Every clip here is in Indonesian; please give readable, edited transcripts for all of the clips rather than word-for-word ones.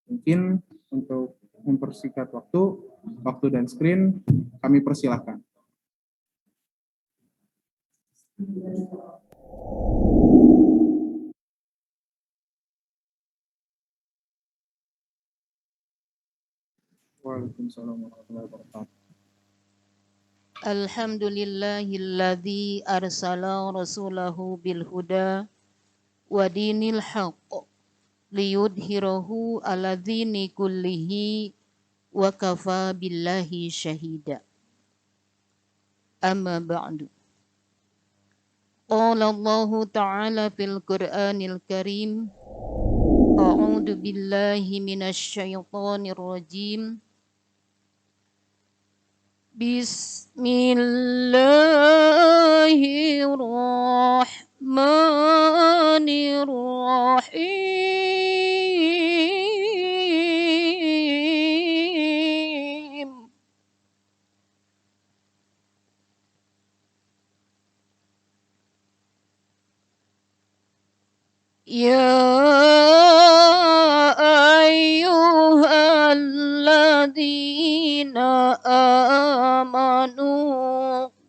Mungkin untuk mempersingkat waktu dan screen kami persilahkan. Waalaikumsalam warahmatullahi wabarakatuh. Alhamdulillahilladzi arsala rasulahu bil huda wa dinil haqq liyudhhirahu ala dini kullihi wa kafa billahi syahida. Amma ba'du. Qala Allah ta'ala fil Qur'anil Karim, A'udzu billahi minasy syaithanir rajim. Bismillahirrahmanirrahim. Ya ayyuhalladzina amanu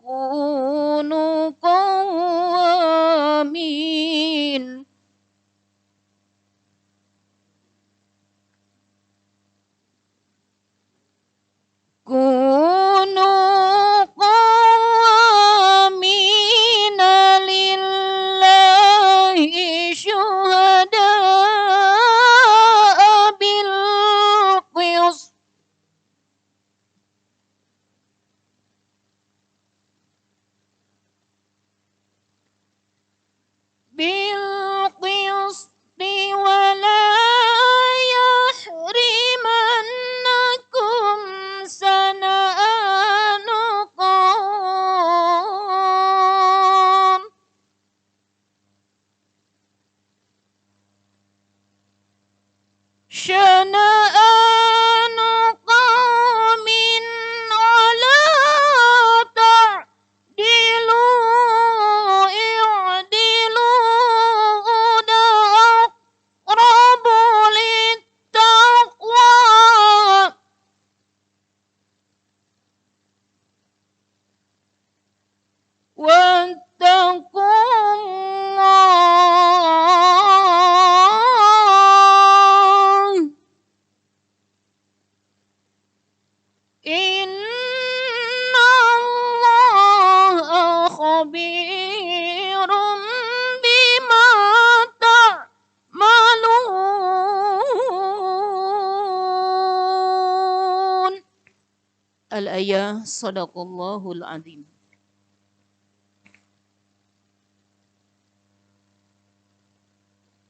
kunu qawwamin lillahi syuhada'a bil qist. ولا يحرمنكم سنآن قوم شنآن قوم على تعدلوا اعدلوا هو أقرب للتقوى واتقوا الله Inna Allah khabirum bima ta'malun. Al-ayah sadaqallahul azim.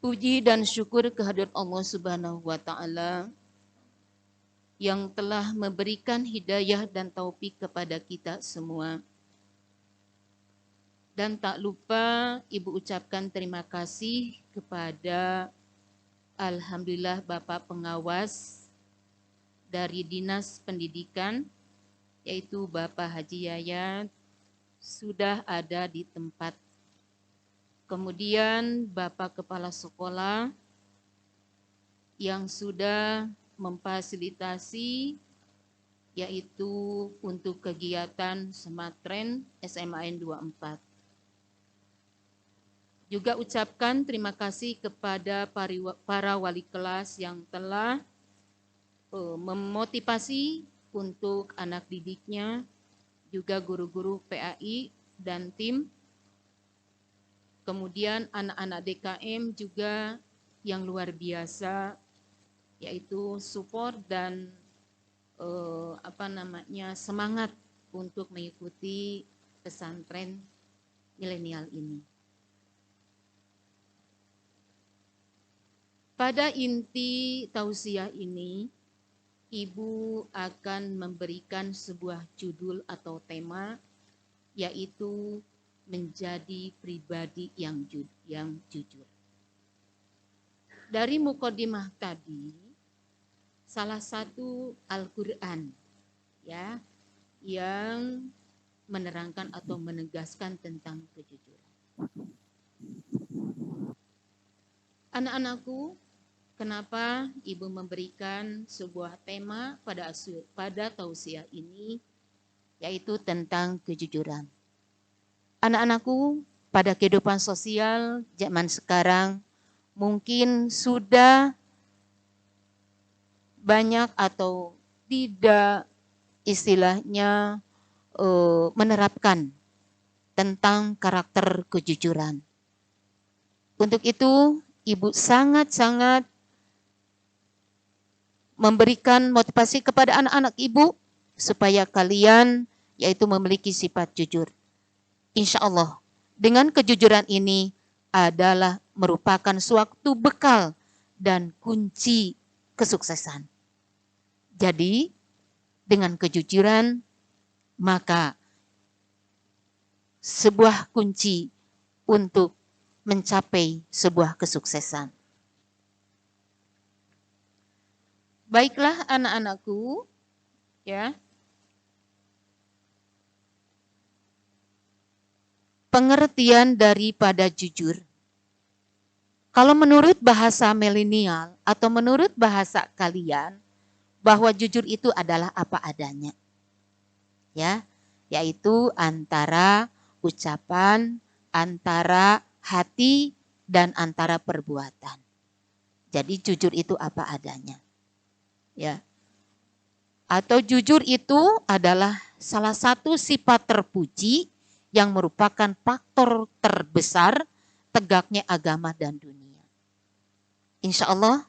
Puji dan syukur kehadirat Allah Subhanahu wa taala yang telah memberikan hidayah dan taufik kepada kita semua. Dan tak lupa Ibu ucapkan terima kasih kepada Alhamdulillah Bapak Pengawas dari Dinas Pendidikan, yaitu Bapak Haji Yayat, sudah ada di tempat. Kemudian Bapak Kepala Sekolah yang sudah memfasilitasi yaitu untuk kegiatan Sematren SMAN 24. Juga ucapkan terima kasih kepada para wali kelas yang telah memotivasi untuk anak didiknya, juga guru-guru PAI dan tim. Kemudian anak-anak DKM juga yang luar biasa, yaitu support dan semangat untuk mengikuti pesantren milenial ini. Pada inti tausiah ini, Ibu akan memberikan sebuah judul atau tema, yaitu menjadi pribadi yang jujur. Dari mukadimah tadi, salah satu Al-Quran ya yang menerangkan atau menegaskan tentang kejujuran. Anak-anakku, kenapa Ibu memberikan sebuah tema pada tausiah ini, yaitu tentang kejujuran. Anak-anakku, pada kehidupan sosial zaman sekarang mungkin sudah banyak atau tidak istilahnya menerapkan tentang karakter kejujuran. Untuk itu, Ibu sangat-sangat memberikan motivasi kepada anak-anak Ibu supaya kalian yaitu memiliki sifat jujur. Insya Allah, dengan kejujuran ini adalah merupakan suatu bekal dan kunci kesuksesan. Jadi, dengan kejujuran, maka sebuah kunci untuk mencapai sebuah kesuksesan. Baiklah anak-anakku, ya. Pengertian daripada jujur. Kalau menurut bahasa milenial atau menurut bahasa kalian, bahwa jujur itu adalah apa adanya. Ya, yaitu antara ucapan, antara hati, dan antara perbuatan. Jadi jujur itu apa adanya. Ya. Atau jujur itu adalah salah satu sifat terpuji yang merupakan faktor terbesar tegaknya agama dan dunia. Insya Allah,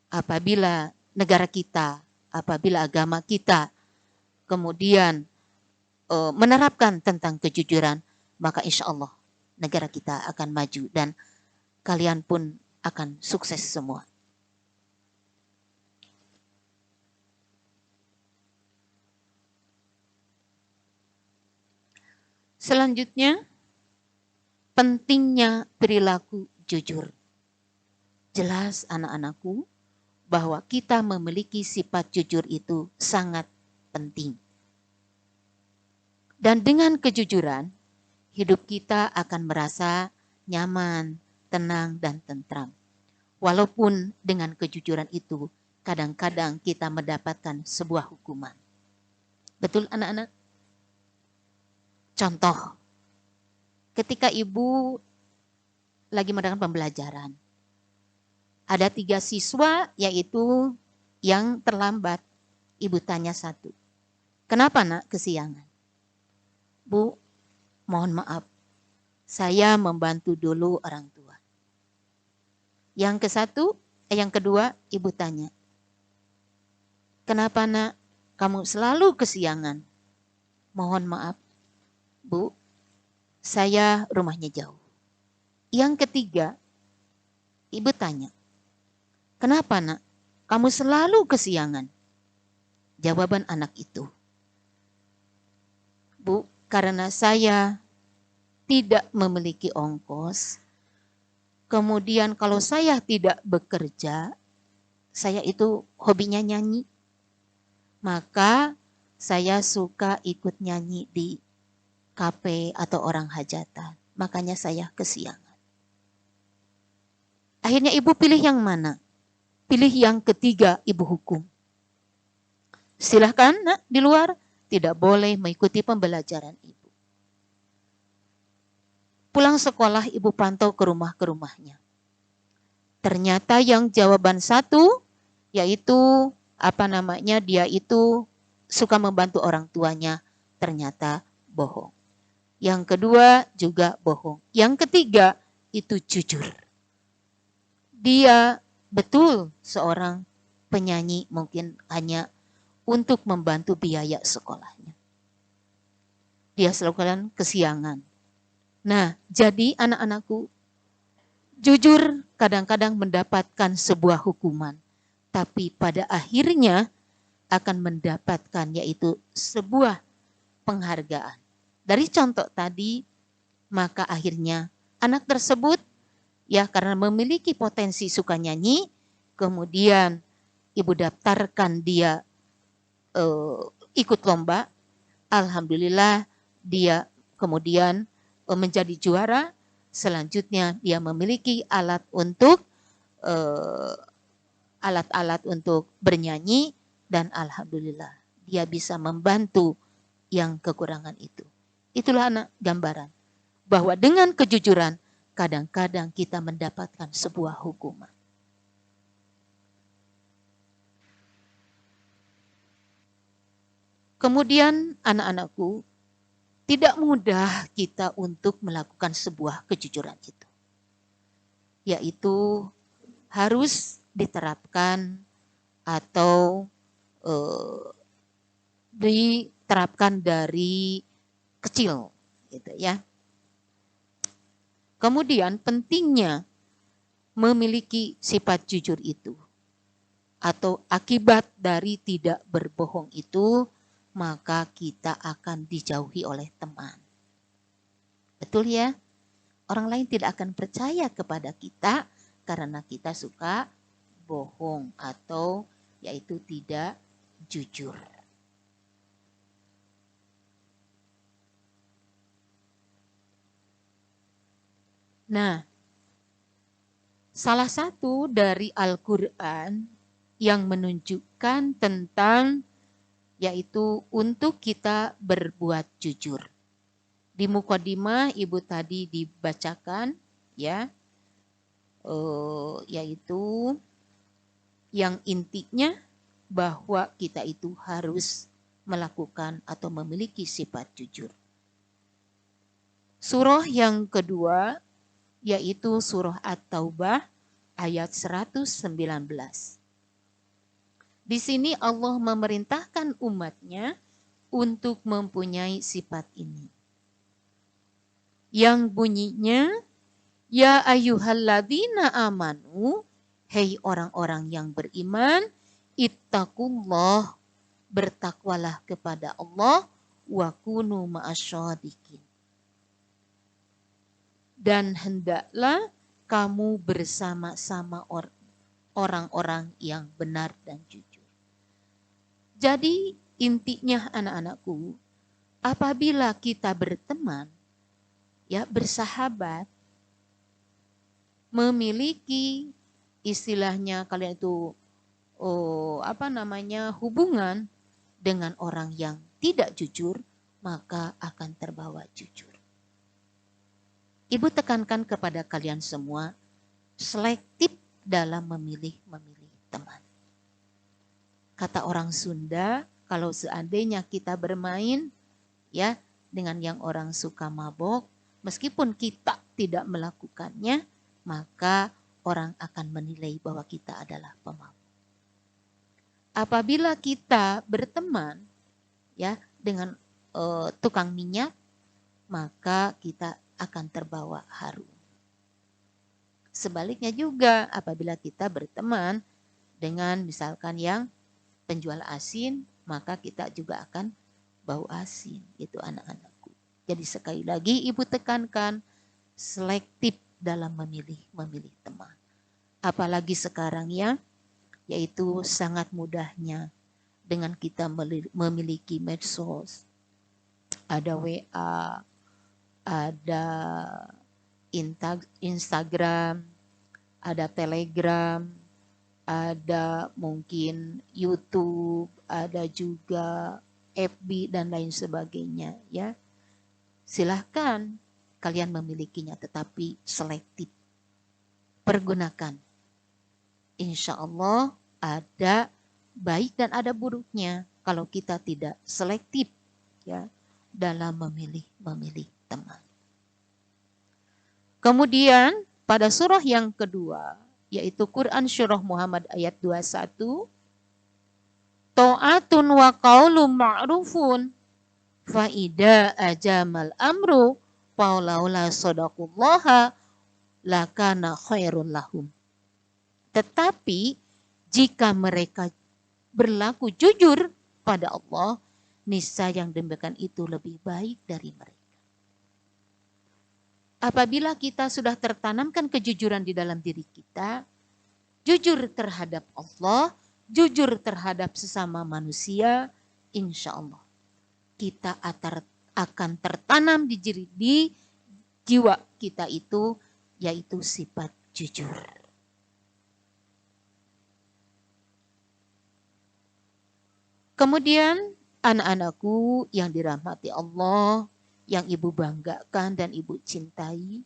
apabila negara kita, apabila agama kita kemudian menerapkan tentang kejujuran, maka insya Allah negara kita akan maju dan kalian pun akan sukses semua. Selanjutnya, pentingnya perilaku jujur. Jelas anak-anakku bahwa kita memiliki sifat jujur itu sangat penting. Dan dengan kejujuran, hidup kita akan merasa nyaman, tenang, dan tentram. Walaupun dengan kejujuran itu, kadang-kadang kita mendapatkan sebuah hukuman. Betul anak-anak? Contoh, ketika ibu lagi melakukan pembelajaran, ada 3 siswa yaitu yang terlambat. Ibu tanya satu, kenapa nak kesiangan? Bu, mohon maaf, saya membantu dulu orang tua. Yang kedua, ibu tanya, kenapa nak kamu selalu kesiangan? Mohon maaf, Bu, saya rumahnya jauh. Yang ketiga, ibu tanya, kenapa nak kamu selalu kesiangan? Jawaban anak itu, Bu, karena saya tidak memiliki ongkos. Kemudian kalau saya tidak bekerja, saya itu hobinya nyanyi. Maka saya suka ikut nyanyi di kafe atau orang hajatan. Makanya saya kesiangan. Akhirnya ibu pilih yang mana? Pilih yang ketiga, ibu hukum. Silahkan nak di luar, tidak boleh mengikuti pembelajaran ibu. Pulang sekolah ibu pantau ke rumahnya. Ternyata yang jawaban satu, yaitu dia itu suka membantu orang tuanya, ternyata bohong. Yang kedua juga bohong. Yang ketiga itu jujur. Dia betul seorang penyanyi mungkin hanya untuk membantu biaya sekolahnya. Dia selalu kesiangan. Nah, jadi anak-anakku, jujur kadang-kadang mendapatkan sebuah hukuman. Tapi pada akhirnya akan mendapatkan yaitu sebuah penghargaan. Dari contoh tadi, maka akhirnya anak tersebut ya karena memiliki potensi suka nyanyi, kemudian ibu daftarkan dia ikut lomba. Alhamdulillah dia kemudian menjadi juara. Selanjutnya dia memiliki alat untuk alat-alat untuk bernyanyi, dan alhamdulillah dia bisa membantu yang kekurangan itu. Itulah anak gambaran bahwa dengan kejujuran kadang-kadang kita mendapatkan sebuah hukuman. Kemudian anak-anakku, tidak mudah kita untuk melakukan sebuah kejujuran itu. Yaitu harus diterapkan atau diterapkan dari kecil, gitu ya. Kemudian pentingnya memiliki sifat jujur itu atau akibat dari tidak berbohong itu, maka kita akan dijauhi oleh teman. Betul ya? Orang lain tidak akan percaya kepada kita karena kita suka bohong atau yaitu tidak jujur. Nah, salah satu dari Al-Quran yang menunjukkan tentang yaitu untuk kita berbuat jujur. Di mukadimah Ibu tadi dibacakan ya, yaitu yang intinya bahwa kita itu harus melakukan atau memiliki sifat jujur. Surah yang kedua yaitu surah At-Taubah ayat 119. Di sini Allah memerintahkan umatnya untuk mempunyai sifat ini. Yang bunyinya, ya ayyuhalladzina amanu, hei orang-orang yang beriman, ittaqullah, bertakwalah kepada Allah, wa kunu ma'asyadiqin. Dan hendaklah kamu bersama-sama orang-orang yang benar dan jujur. Jadi intinya anak-anakku, apabila kita berteman, ya bersahabat, memiliki istilahnya kalian itu hubungan dengan orang yang tidak jujur, maka akan terbawa jujur. Ibu tekankan kepada kalian semua, selektif dalam memilih teman. Kata orang Sunda, kalau seandainya kita bermain ya dengan yang orang suka mabok, meskipun kita tidak melakukannya, maka orang akan menilai bahwa kita adalah pemabuk. Apabila kita berteman ya dengan tukang minyak, maka kita akan terbawa harum. Sebaliknya juga apabila kita berteman dengan misalkan yang penjual asin, maka kita juga akan bau asin. Itu anak-anakku. Jadi sekali lagi ibu tekankan, selektif dalam memilih teman. Apalagi sekarang ya, yaitu sangat mudahnya dengan kita memiliki medsos. Ada WA, ada Instagram, ada Telegram, ada mungkin YouTube, ada juga FB dan lain sebagainya ya. Silahkan kalian memilikinya tetapi selektif. Pergunakan. Insya Allah ada baik dan ada buruknya kalau kita tidak selektif ya dalam memilih teman. Kemudian pada surah yang kedua, yaitu Quran Surah Muhammad ayat 21, ta'atun wa qaulun ma'rufun fa idza ajamal amru faulaula sadaqallaha lakana khairul lahum. Tetapi jika mereka berlaku jujur pada Allah, niscaya yang demikian itu lebih baik dari mereka. Apabila kita sudah tertanamkan kejujuran di dalam diri kita, jujur terhadap Allah, jujur terhadap sesama manusia, insya Allah kita akan tertanam di jiwa kita itu, yaitu sifat jujur. Kemudian anak-anakku yang dirahmati Allah, yang ibu banggakan dan ibu cintai,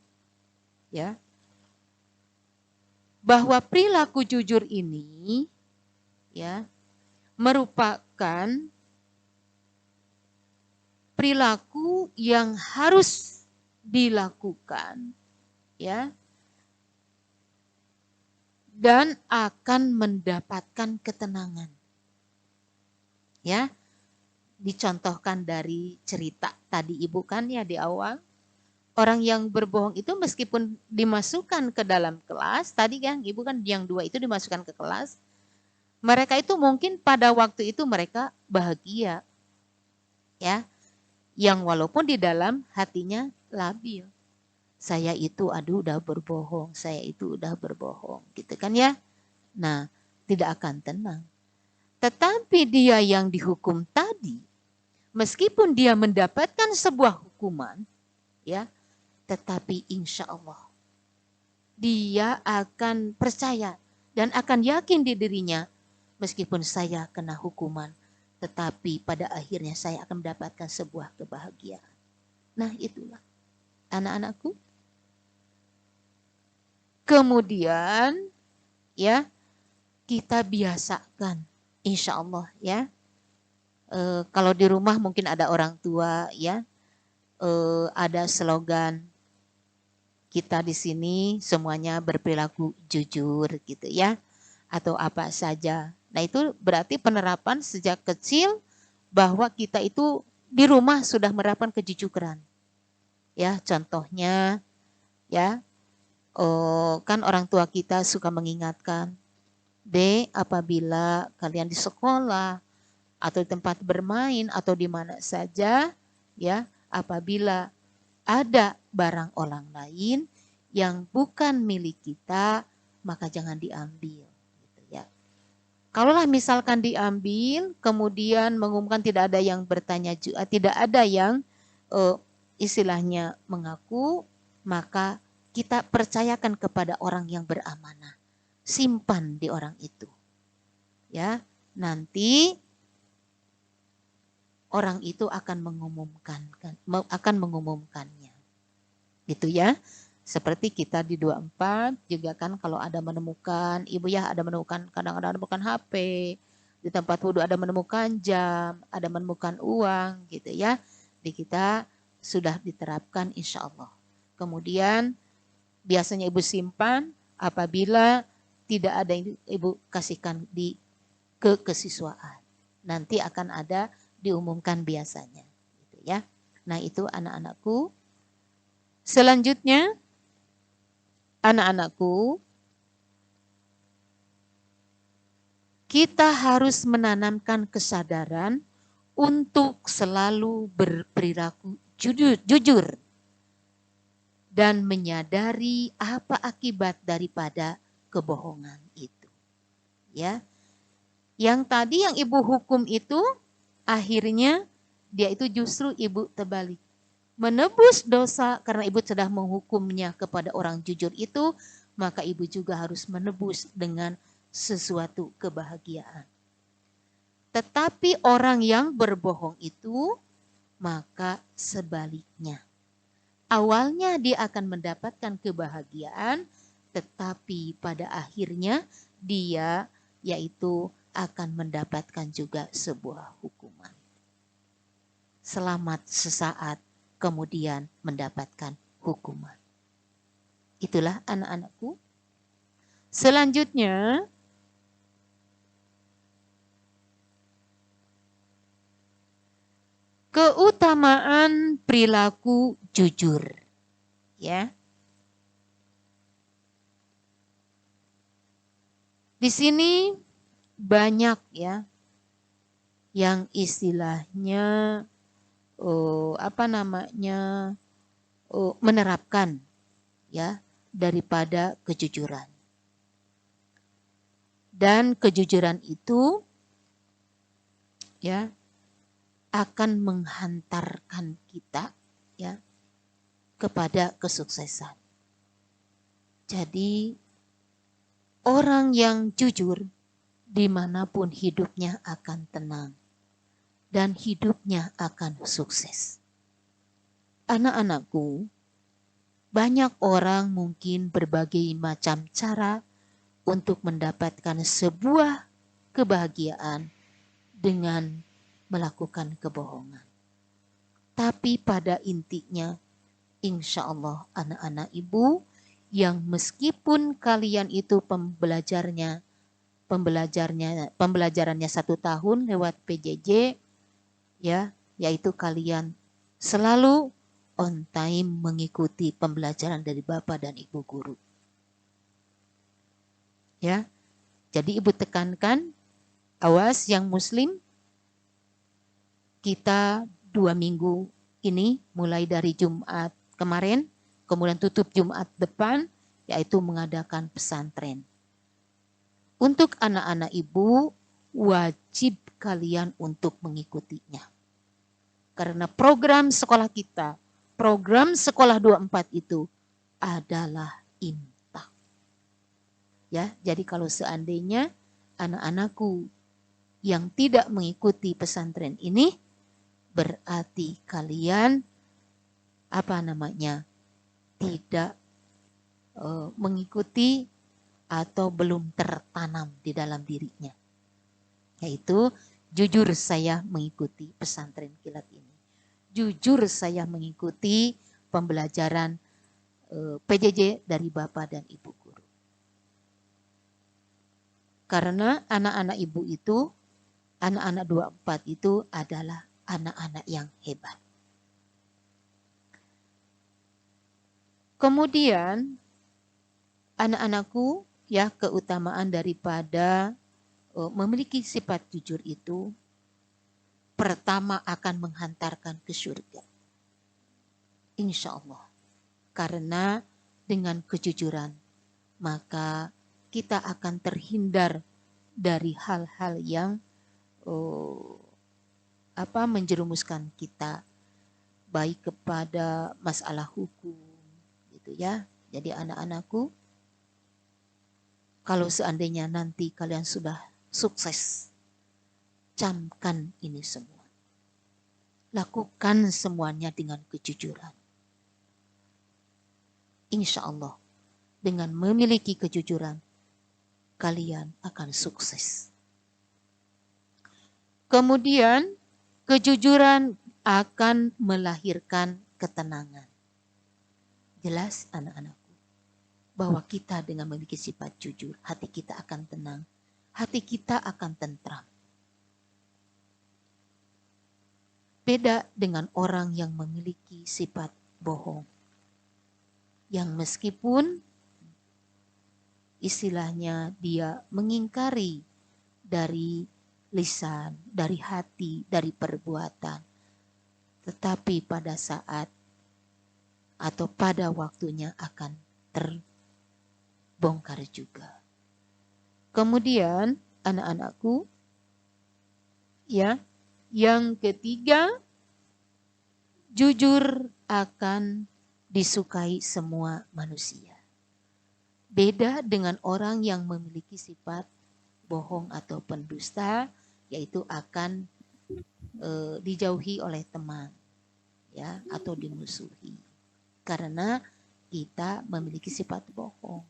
ya, bahwa perilaku jujur ini, ya, merupakan perilaku yang harus dilakukan, ya, dan akan mendapatkan ketenangan. Ya, dicontohkan dari cerita tadi ibu kan ya di awal. Orang yang berbohong itu meskipun dimasukkan ke dalam kelas, tadi kan ibu kan yang 2 itu dimasukkan ke kelas, mereka itu mungkin pada waktu itu mereka bahagia. Ya, yang walaupun di dalam hatinya labil. Saya itu udah berbohong, saya itu udah berbohong, gitu kan ya. Nah, tidak akan tenang. Tetapi dia yang dihukum tadi, meskipun dia mendapatkan sebuah hukuman, ya, tetapi insya Allah dia akan percaya dan akan yakin di dirinya, meskipun saya kena hukuman, tetapi pada akhirnya saya akan mendapatkan sebuah kebahagiaan. Nah, itulah anak-anakku. Kemudian, ya, kita biasakan, insya Allah, ya. Kalau di rumah mungkin ada orang tua, ya, ada slogan kita di sini semuanya berperilaku jujur, gitu ya, atau apa saja. Nah itu berarti penerapan sejak kecil bahwa kita itu di rumah sudah menerapkan kejujuran, ya. Contohnya, ya, kan orang tua kita suka mengingatkan, apabila kalian di sekolah atau di tempat bermain atau di mana saja, ya, apabila ada barang orang lain yang bukan milik kita, maka jangan diambil, gitu ya. Kalaulah misalkan diambil, kemudian mengumumkan tidak ada yang bertanya, tidak ada yang istilahnya mengaku, maka kita percayakan kepada orang yang beramanah, simpan di orang itu, ya. Nanti orang itu akan mengumumkannya. Gitu ya. Seperti kita di 24 juga kan kalau ada menemukan, ibu ya ada menemukan, kadang-kadang menemukan HP, di tempat wudhu ada menemukan jam, ada menemukan uang gitu ya. Di kita sudah diterapkan insya Allah. Kemudian biasanya ibu simpan apabila tidak ada yang ibu kasihkan di kesiswaan. Nanti akan ada diumumkan biasanya, gitu ya. Nah itu anak-anakku. Selanjutnya, anak-anakku, kita harus menanamkan kesadaran untuk selalu berperilaku jujur dan menyadari apa akibat daripada kebohongan itu. Ya, yang tadi yang ibu hukum itu akhirnya dia itu justru ibu terbalik. Menebus dosa karena ibu sudah menghukumnya kepada orang jujur itu, maka ibu juga harus menebus dengan sesuatu kebahagiaan. Tetapi orang yang berbohong itu, maka sebaliknya. Awalnya dia akan mendapatkan kebahagiaan, tetapi pada akhirnya dia yaitu akan mendapatkan juga sebuah hukuman. Selamat sesaat, kemudian mendapatkan hukuman. Itulah anak-anakku. Selanjutnya, keutamaan perilaku jujur. Ya. Di sini banyak ya yang istilahnya menerapkan ya daripada kejujuran. Dan kejujuran itu ya akan menghantarkan kita ya kepada kesuksesan. Jadi orang yang jujur dimanapun hidupnya akan tenang. dan hidupnya akan sukses. Anak-anakku, banyak orang mungkin berbagai macam cara untuk mendapatkan sebuah kebahagiaan dengan melakukan kebohongan. Tapi pada intinya, insya Allah anak-anak ibu yang meskipun kalian itu pembelajarannya 1 tahun lewat PJJ, ya, yaitu kalian selalu on time mengikuti pembelajaran dari Bapak dan Ibu guru. Ya. Jadi Ibu tekankan, awas yang muslim, kita 2 minggu ini mulai dari Jumat kemarin, kemudian tutup Jumat depan, yaitu mengadakan pesantren. Untuk anak-anak ibu, wajib kalian untuk mengikutinya. Karena program sekolah kita, program sekolah 24 itu adalah imtak. Ya, jadi kalau seandainya anak-anakku yang tidak mengikuti pesantren ini, berarti kalian tidak mengikuti atau belum tertanam di dalam dirinya. Yaitu jujur saya mengikuti pesantren kilat ini. Jujur saya mengikuti pembelajaran PJJ dari Bapak dan Ibu guru. Karena anak-anak ibu itu, anak-anak 24 itu adalah anak-anak yang hebat. Kemudian anak-anakku, ya, keutamaan daripada memiliki sifat jujur itu pertama akan menghantarkan ke surga. Insya Allah. Karena dengan kejujuran maka kita akan terhindar dari hal-hal yang menjerumuskan kita baik kepada masalah hukum gitu ya. Jadi anak-anakku, kalau seandainya nanti kalian sudah sukses, camkan ini semua. Lakukan semuanya dengan kejujuran. Insya Allah, dengan memiliki kejujuran, kalian akan sukses. Kemudian, kejujuran akan melahirkan ketenangan. Jelas anak-anakku, bahwa kita dengan memiliki sifat jujur, hati kita akan tenang, hati kita akan tentram. Beda dengan orang yang memiliki sifat bohong, yang meskipun istilahnya dia mengingkari dari lisan, dari hati, dari perbuatan, tetapi pada saat atau pada waktunya akan terbongkar juga. Kemudian anak-anakku, ya, yang ketiga, jujur akan disukai semua manusia. Beda dengan orang yang memiliki sifat bohong atau pendusta, yaitu akan dijauhi oleh teman, ya, atau dimusuhi. Karena kita memiliki sifat bohong.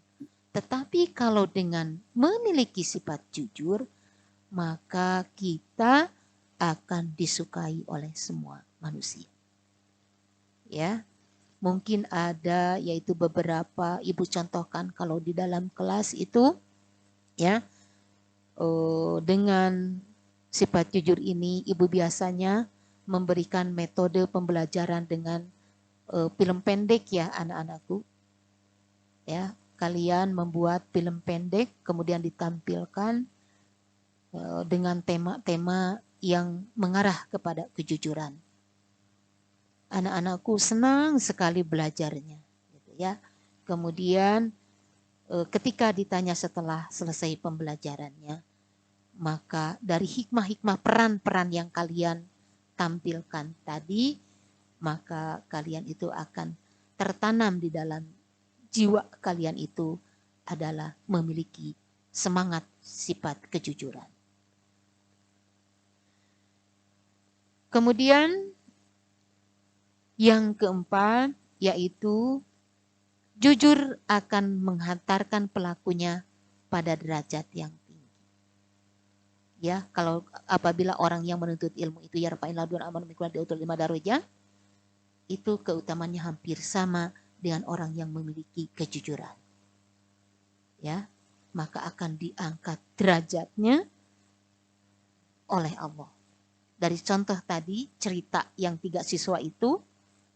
Tetapi kalau dengan memiliki sifat jujur, maka kita akan disukai oleh semua manusia. Ya, mungkin ada, yaitu beberapa ibu contohkan kalau di dalam kelas itu, ya, dengan sifat jujur ini ibu biasanya memberikan metode pembelajaran dengan film pendek, ya anak-anakku. Ya, kalian membuat film pendek kemudian ditampilkan dengan tema-tema yang mengarah kepada kejujuran. Anak-anakku senang sekali belajarnya, gitu ya. Kemudian ketika ditanya setelah selesai pembelajarannya, maka dari hikmah-hikmah peran-peran yang kalian tampilkan tadi, maka kalian itu akan tertanam di dalam jiwa kalian itu adalah memiliki semangat sifat kejujuran. Kemudian yang keempat yaitu jujur akan menghantarkan pelakunya pada derajat yang tinggi. Ya, kalau apabila orang yang menuntut ilmu itu yarfa'il ladun amanu miklan diutul 5 darajat, itu keutamaannya hampir sama dengan orang yang memiliki kejujuran. Ya, maka akan diangkat derajatnya oleh Allah. Dari contoh tadi, cerita yang 3 siswa itu,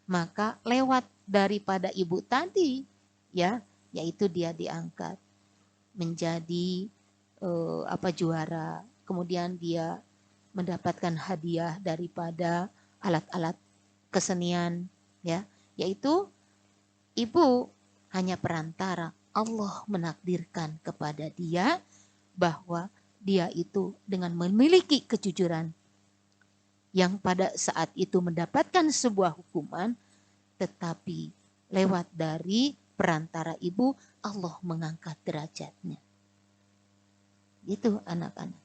maka lewat daripada ibu tadi, ya, yaitu dia diangkat menjadi juara. Kemudian dia mendapatkan hadiah daripada alat-alat kesenian, ya, yaitu ibu hanya perantara. Allah menakdirkan kepada dia bahwa dia itu dengan memiliki kejujuran yang pada saat itu mendapatkan sebuah hukuman, tetapi lewat dari perantara ibu, Allah mengangkat derajatnya. Itu anak-anak.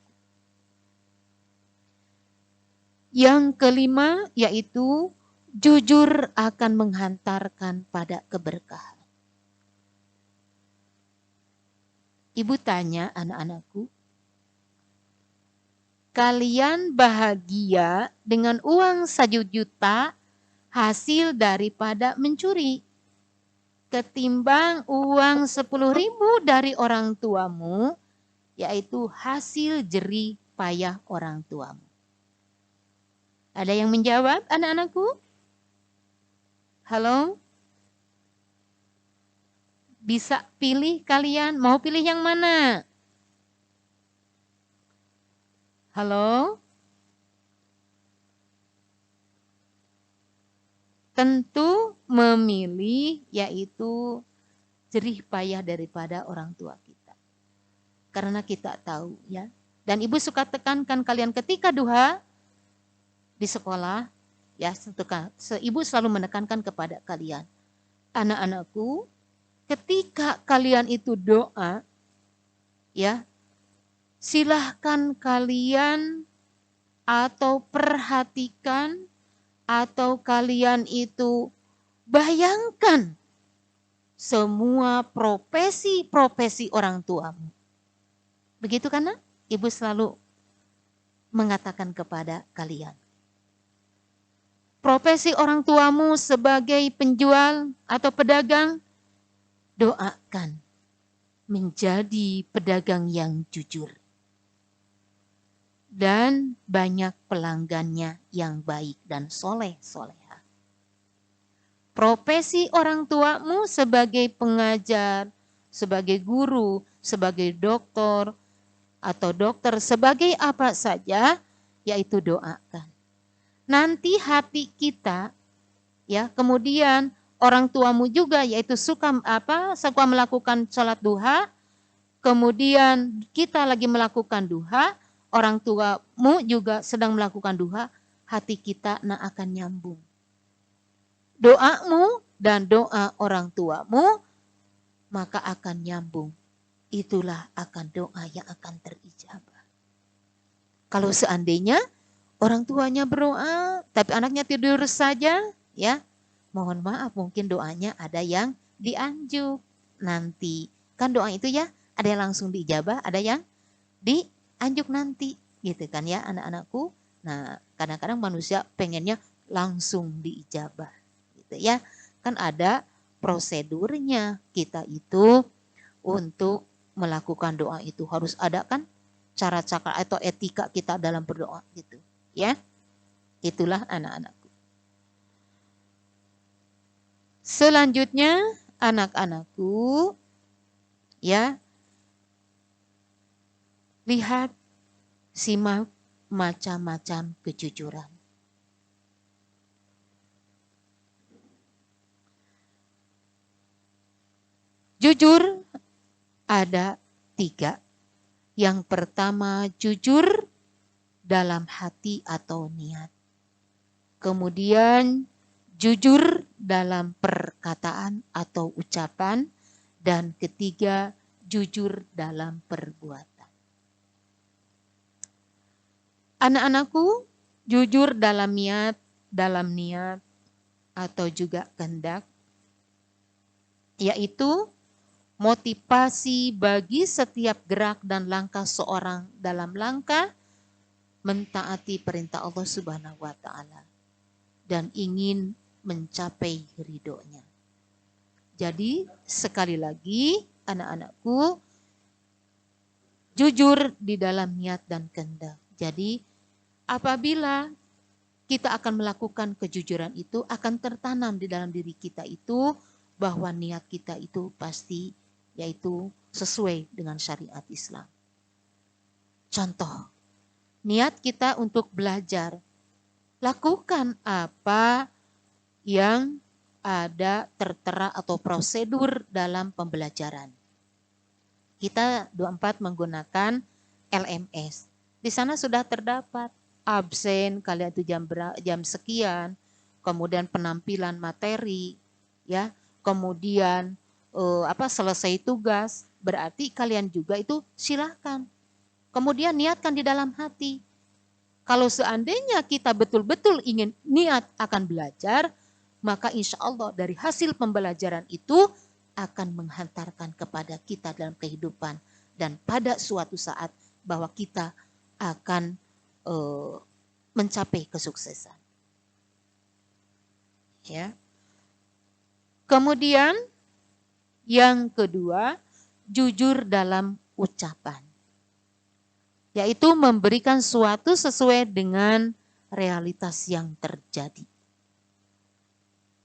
Yang kelima yaitu jujur akan menghantarkan pada keberkahan. Ibu tanya anak-anakku, kalian bahagia dengan uang 1 juta hasil daripada mencuri ketimbang uang 10.000 dari orang tuamu, yaitu hasil jerih payah orang tuamu. Ada yang menjawab anak-anakku? Halo? Bisa pilih kalian, mau pilih yang mana? Halo? Tentu memilih yaitu jerih payah daripada orang tua kita. Karena kita tahu ya. Dan ibu suka tekankan kalian ketika duha di sekolah, ya, ibu selalu menekankan kepada kalian. Anak-anakku, ketika kalian itu doa, ya, silahkan kalian atau perhatikan atau kalian itu bayangkan semua profesi orang tuamu. Begitu kan? Ibu selalu mengatakan kepada kalian. Profesi orang tuamu sebagai penjual atau pedagang, doakan menjadi pedagang yang jujur. Dan banyak pelanggannya yang baik dan soleh-soleha. Profesi orang tuamu sebagai pengajar, sebagai guru, sebagai dokter, atau dokter, sebagai apa saja, yaitu doakan. Nanti hati kita, ya, kemudian orang tuamu juga, yaitu suka melakukan sholat duha, kemudian kita lagi melakukan duha, orang tuamu juga sedang melakukan duha, hati kita akan nyambung. Doamu dan doa orang tuamu maka akan nyambung. Itulah akan doa yang akan terijabah. Kalau seandainya orang tuanya berdoa tapi anaknya tidur saja, ya, mohon maaf mungkin doanya ada yang dianjuk nanti. Kan doa itu ya ada yang langsung diijabah, ada yang dianjuk nanti, gitu kan ya anak-anakku. Nah, kadang-kadang manusia pengennya langsung diijabah, gitu ya. Kan ada prosedurnya kita itu untuk melakukan doa itu harus ada kan cara-cara atau etika kita dalam berdoa gitu, ya. Itulah anak-anakku. Selanjutnya anak-anakku, ya, lihat, simak macam-macam kejujuran. Jujur ada 3. Yang pertama jujur dalam hati atau niat. Kemudian jujur dalam perkataan atau ucapan. Dan ketiga jujur dalam perbuatan. Anak-anakku, jujur dalam niat atau juga kehendak, yaitu motivasi bagi setiap gerak dan langkah seorang dalam langkah mentaati perintah Allah Subhanahu wa taala dan ingin mencapai ridhonya. Jadi sekali lagi anak-anakku, jujur di dalam niat dan kehendak. Jadi apabila kita akan melakukan kejujuran itu, akan tertanam di dalam diri kita itu bahwa niat kita itu pasti yaitu sesuai dengan syariat Islam. Contoh, niat kita untuk belajar, lakukan apa yang ada tertera atau prosedur dalam pembelajaran. Kita 24 menggunakan LMS. Di sana sudah terdapat absen kalian itu jam sekian, kemudian penampilan materi, ya, kemudian selesai tugas, berarti kalian juga itu silahkan. Kemudian niatkan di dalam hati. Kalau seandainya kita betul-betul ingin niat akan belajar, maka insya Allah dari hasil pembelajaran itu akan menghantarkan kepada kita dalam kehidupan. Dan pada suatu saat bahwa kita akan mencapai kesuksesan. Ya. Kemudian yang kedua, jujur dalam ucapan. Yaitu memberikan suatu sesuai dengan realitas yang terjadi.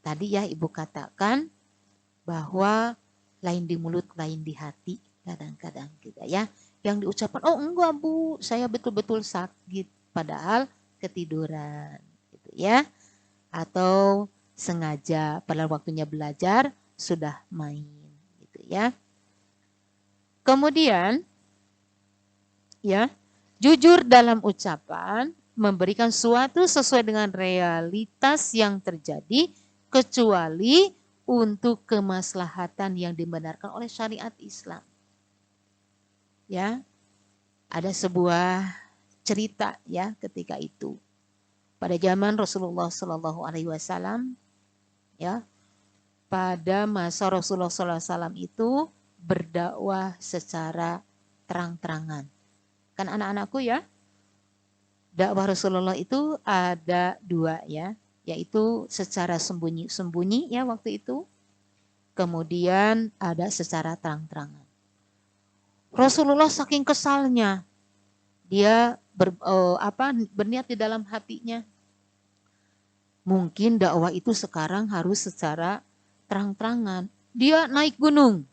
Tadi ya Ibu katakan bahwa lain di mulut, lain di hati kadang-kadang gitu ya. Yang diucapkan, oh enggak Bu, saya betul-betul sakit, padahal ketiduran gitu ya. Atau sengaja pada waktunya belajar sudah main gitu ya. Kemudian ya, jujur dalam ucapan, memberikan suatu sesuai dengan realitas yang terjadi, kecuali untuk kemaslahatan yang dibenarkan oleh syariat Islam. Ya, ada sebuah cerita ya ketika itu. Pada zaman Rasulullah Shallallahu Alaihi Wasallam, ya, pada masa Rasulullah Sallallahu Alaihi Wasallam itu berdakwah secara terang-terangan. Kan anak-anakku ya, dakwah Rasulullah itu ada dua ya, yaitu secara sembunyi-sembunyi ya waktu itu, kemudian ada secara terang-terangan. Rasulullah saking kesalnya, dia berniat di dalam hatinya. Mungkin dakwah itu sekarang harus secara terang-terangan. Dia naik gunung.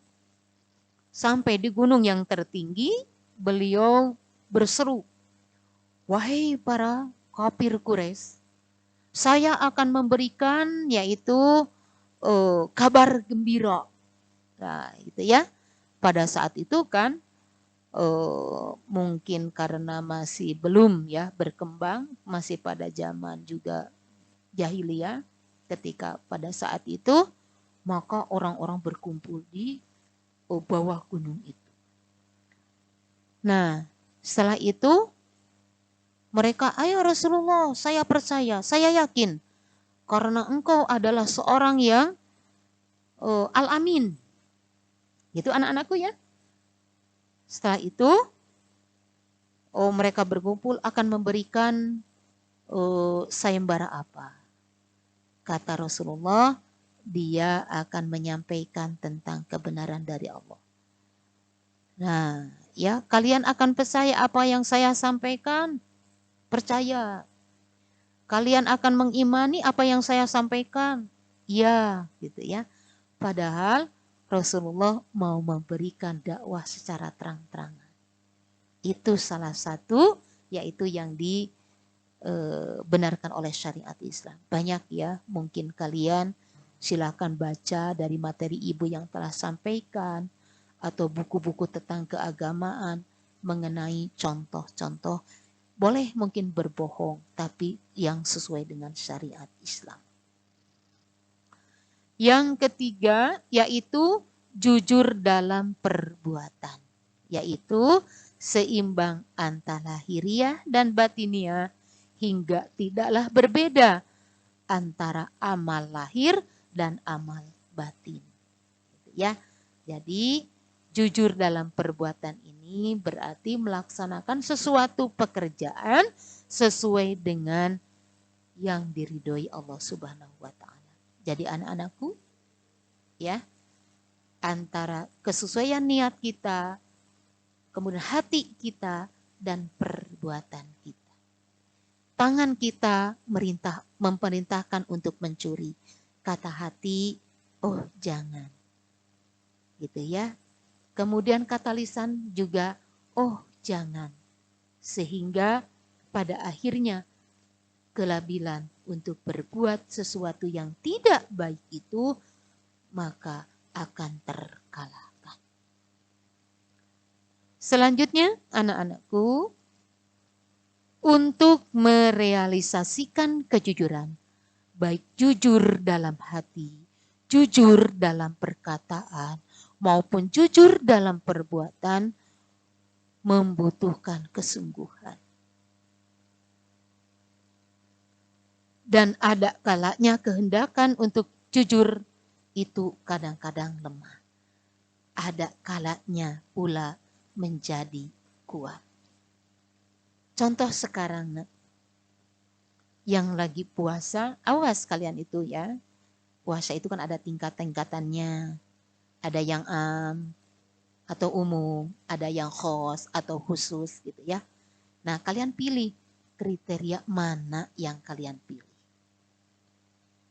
Sampai di gunung yang tertinggi, beliau berseru, wahai para kafir Quraisy, saya akan memberikan yaitu kabar gembira. Nah, gitu ya. Pada saat itu kan mungkin karena masih belum ya berkembang, masih pada zaman juga jahiliyah, ketika pada saat itu maka orang-orang berkumpul di bawah gunung itu. Nah, setelah itu mereka, ayo Rasulullah, saya percaya, saya yakin karena engkau adalah seorang yang al-amin. Itu anak-anakku ya. Setelah itu mereka berkumpul akan memberikan sayembara apa. Kata Rasulullah, dia akan menyampaikan tentang kebenaran dari Allah. Nah, ya, kalian akan percaya apa yang saya sampaikan? Percaya. Kalian akan mengimani apa yang saya sampaikan? Ya, gitu ya. Padahal Rasulullah mau memberikan dakwah secara terang-terangan. Itu salah satu, yaitu yang dibenarkan oleh syariat Islam. Banyak ya, mungkin kalian silakan baca dari materi ibu yang telah sampaikan, atau buku-buku tentang keagamaan mengenai contoh-contoh. Boleh mungkin berbohong, tapi yang sesuai dengan syariat Islam. Yang ketiga, yaitu jujur dalam perbuatan. Yaitu seimbang antara lahiriah dan batiniah hingga tidaklah berbeda antara amal lahir dan amal batin. Ya, jadi jujur dalam perbuatan ini berarti melaksanakan sesuatu pekerjaan sesuai dengan yang diridhoi Allah Subhanahu wa taala. Jadi anak-anakku, ya, antara kesesuaian niat kita, kemudian hati kita dan perbuatan kita. Tangan kita memerintahkan untuk mencuri. Kata hati, oh jangan. Gitu ya. Kemudian kata lisan juga, oh jangan. Sehingga pada akhirnya kelabilan untuk berbuat sesuatu yang tidak baik itu maka akan terkalahkan. Selanjutnya anak-anakku, untuk merealisasikan kejujuran, baik jujur dalam hati, jujur dalam perkataan, maupun jujur dalam perbuatan, membutuhkan kesungguhan. Dan ada kalanya kehendakan untuk jujur itu kadang-kadang lemah. Ada kalanya pula menjadi kuat. Contoh sekarang yang lagi puasa, awas kalian itu ya. Puasa itu kan ada tingkat-tingkatannya. Ada yang atau umum, ada yang khos atau khusus gitu ya. Nah, kalian pilih kriteria mana yang kalian pilih.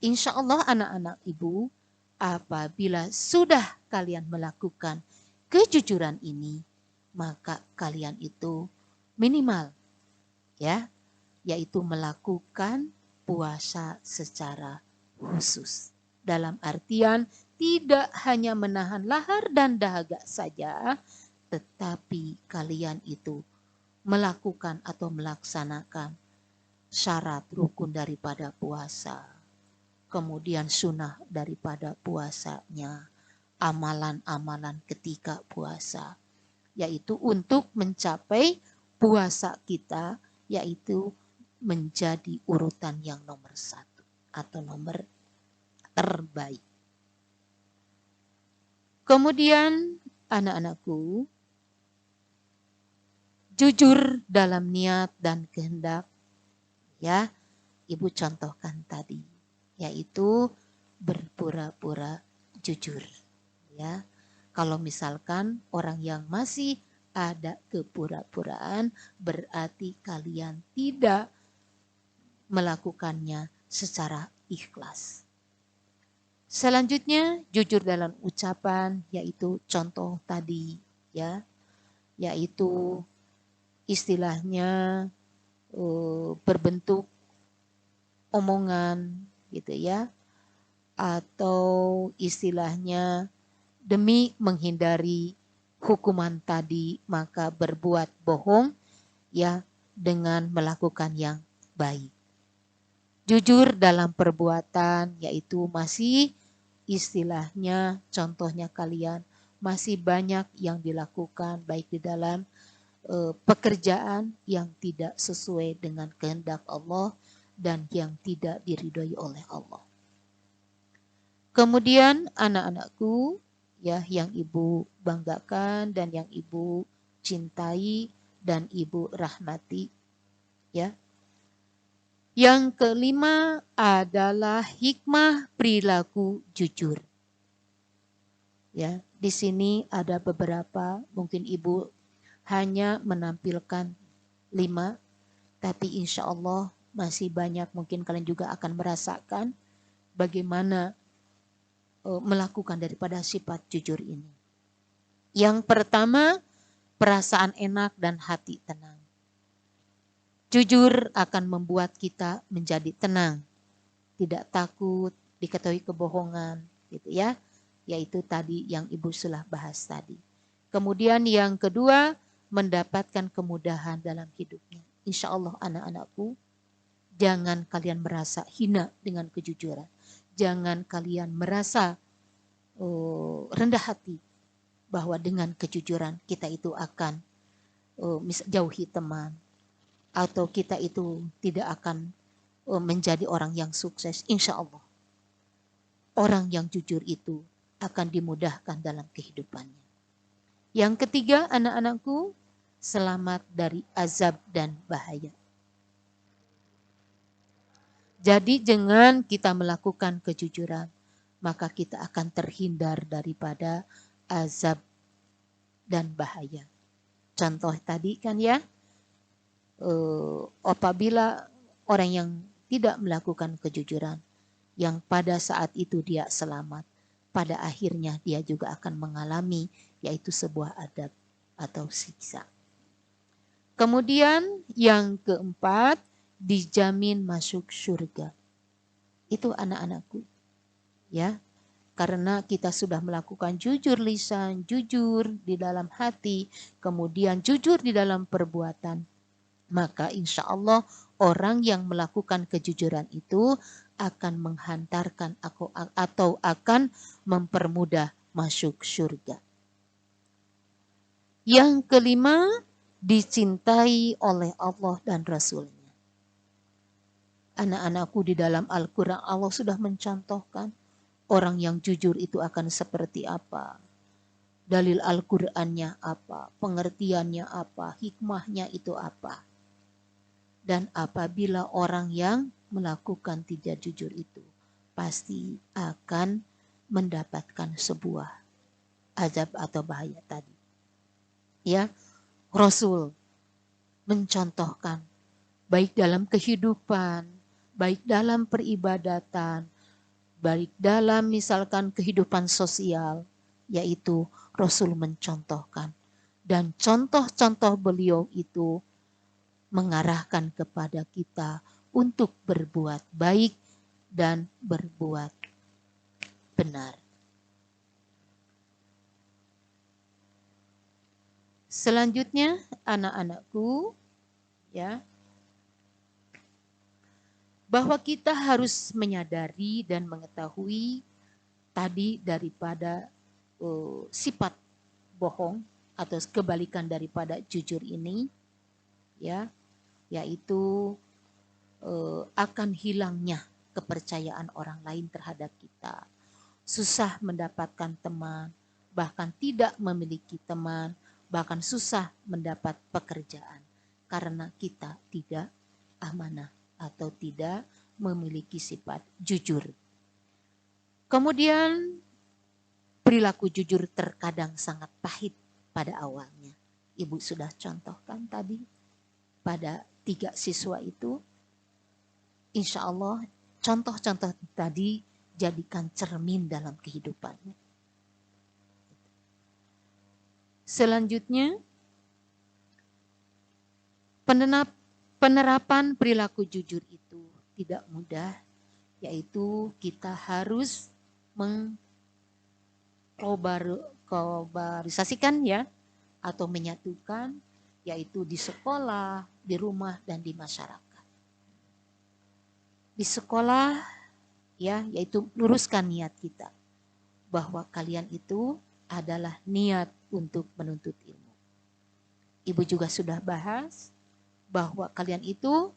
Insya Allah anak-anak ibu, apabila sudah kalian melakukan kejujuran ini, maka kalian itu minimal ya, yaitu melakukan puasa secara khusus. Dalam artian tidak hanya menahan lahar dan dahaga saja, tetapi kalian itu melakukan atau melaksanakan syarat rukun daripada puasa, kemudian sunnah daripada puasanya, amalan-amalan ketika puasa, yaitu untuk mencapai puasa kita, yaitu menjadi urutan yang nomor 1 atau nomor terbaik. Kemudian anak-anakku, jujur dalam niat dan kehendak, ya, ibu contohkan tadi, yaitu berpura-pura jujur, ya. Kalau misalkan orang yang masih ada kepura-puraan, berarti kalian tidak melakukannya secara ikhlas. Selanjutnya, jujur dalam ucapan, yaitu contoh tadi, ya, yaitu istilahnya berbentuk omongan, gitu ya, atau istilahnya demi menghindari hukuman tadi, maka berbuat bohong, ya, dengan melakukan yang baik. Jujur dalam perbuatan, yaitu masih istilahnya, contohnya kalian masih banyak yang dilakukan baik di dalam pekerjaan yang tidak sesuai dengan kehendak Allah dan yang tidak diridhoi oleh Allah. Kemudian anak-anakku, ya, yang ibu banggakan dan yang ibu cintai dan ibu rahmati, ya. Yang kelima adalah hikmah perilaku jujur. Ya, di sini ada beberapa, mungkin ibu hanya menampilkan 5, tapi insya Allah masih banyak, mungkin kalian juga akan merasakan bagaimana melakukan daripada sifat jujur ini. Yang pertama, perasaan enak dan hati tenang. Jujur akan membuat kita menjadi tenang, tidak takut diketahui kebohongan, gitu ya. Yaitu tadi yang ibu sudah bahas tadi. Kemudian yang kedua, mendapatkan kemudahan dalam hidupnya. Insya Allah anak-anakku, jangan kalian merasa hina dengan kejujuran. Jangan kalian merasa rendah hati bahwa dengan kejujuran kita itu akan jauhi teman, atau kita itu tidak akan menjadi orang yang sukses. Insya Allah, orang yang jujur itu akan dimudahkan dalam kehidupannya. Yang ketiga, anak-anakku, selamat dari azab dan bahaya. Jadi dengan kita melakukan kejujuran, maka kita akan terhindar daripada azab dan bahaya. Contoh tadi kan ya, apabila orang yang tidak melakukan kejujuran, yang pada saat itu dia selamat, pada akhirnya dia juga akan mengalami yaitu sebuah adab atau siksa. Kemudian yang keempat, dijamin masuk surga. Itu anak-anakku. Ya, karena kita sudah melakukan jujur lisan, jujur di dalam hati, kemudian jujur di dalam perbuatan. Maka insya Allah orang yang melakukan kejujuran itu akan menghantarkan atau akan mempermudah masuk surga. Yang kelima, dicintai oleh Allah dan Rasul-Nya. Anak-anakku, di dalam Al-Quran Allah sudah mencontohkan orang yang jujur itu akan seperti apa. Dalil Al-Qurannya apa, pengertiannya apa, hikmahnya itu apa. Dan apabila orang yang melakukan tidak jujur itu, pasti akan mendapatkan sebuah azab atau bahaya tadi. Ya, Rasul mencontohkan baik dalam kehidupan, baik dalam peribadatan, baik dalam misalkan kehidupan sosial, yaitu Rasul mencontohkan. Dan contoh-contoh beliau itu mengarahkan kepada kita untuk berbuat baik dan berbuat benar. Selanjutnya, anak-anakku, ya, bahwa kita harus menyadari dan mengetahui tadi daripada sifat bohong atau kebalikan daripada jujur ini, ya, yaitu akan hilangnya kepercayaan orang lain terhadap kita. Susah mendapatkan teman, bahkan tidak memiliki teman, bahkan susah mendapat pekerjaan karena kita tidak amanah atau tidak memiliki sifat jujur. Kemudian perilaku jujur terkadang sangat pahit pada awalnya. Ibu sudah contohkan tadi pada 3 siswa itu. Insya Allah contoh-contoh tadi jadikan cermin dalam kehidupannya. Selanjutnya, penerapan perilaku jujur itu tidak mudah, yaitu kita harus mengkobarisasikan ya, atau menyatukan, yaitu di sekolah, di rumah, dan di masyarakat. Di sekolah, ya, yaitu luruskan niat kita, bahwa kalian itu adalah niat untuk menuntut ilmu. Ibu juga sudah bahas bahwa kalian itu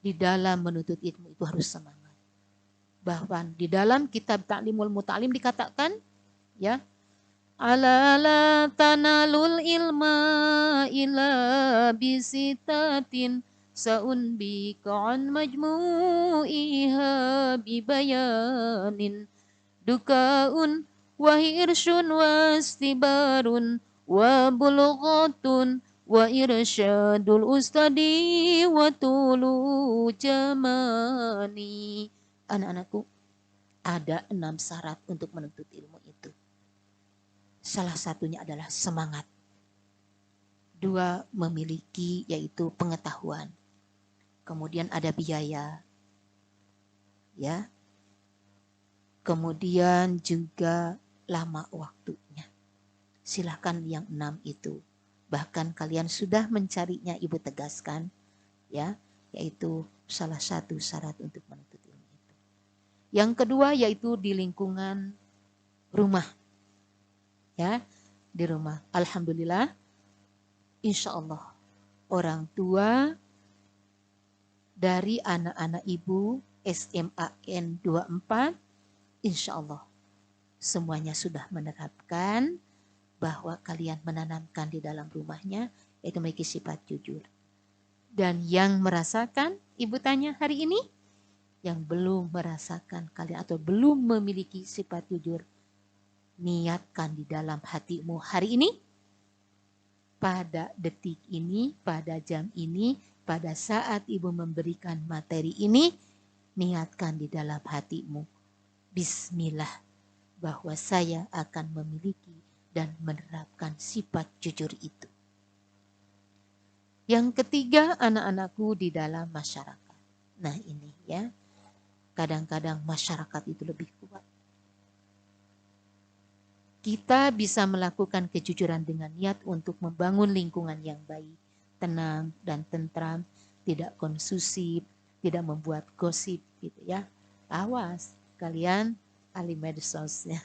di dalam menuntut ilmu itu harus semangat. Bahwa di dalam kitab Ta'limul Muta'alim dikatakan, ya, ala la tanalul ilma illa bisitatin sa'unbika an majmu'iha bibayanin dukaun wa hirsyun wa istibarun wa bulghatun wa irsyadul ustadi wa tulu jamani. Anak-anakku, ada 6 syarat untuk menuntut ilmu itu. Salah satunya adalah semangat. 2, memiliki yaitu pengetahuan. Kemudian ada biaya. Ya. Kemudian juga lama waktunya. Silahkan yang 6 itu. Bahkan kalian sudah mencarinya, Ibu tegaskan, ya, yaitu salah satu syarat untuk menuntut ilmu itu. Yang kedua yaitu di lingkungan rumah. Ya, di rumah. Alhamdulillah, insya Allah orang tua dari anak-anak ibu SMAN 24, insya Allah semuanya sudah menerapkan bahwa kalian menanamkan di dalam rumahnya yaitu memiliki sifat jujur. Dan yang merasakan, ibu tanya hari ini, yang belum merasakan kalian atau belum memiliki sifat jujur, niatkan di dalam hatimu hari ini, pada detik ini, pada jam ini, pada saat ibu memberikan materi ini, niatkan di dalam hatimu, Bismillah, bahwa saya akan memiliki dan menerapkan sifat jujur itu. Yang ketiga, anak-anakku di dalam masyarakat. Nah ini ya, kadang-kadang masyarakat itu lebih kuat. Kita bisa melakukan kejujuran dengan niat untuk membangun lingkungan yang baik, tenang dan tentram, tidak konsumsif, tidak membuat gosip gitu ya. Awas kalian ahli medsos ya.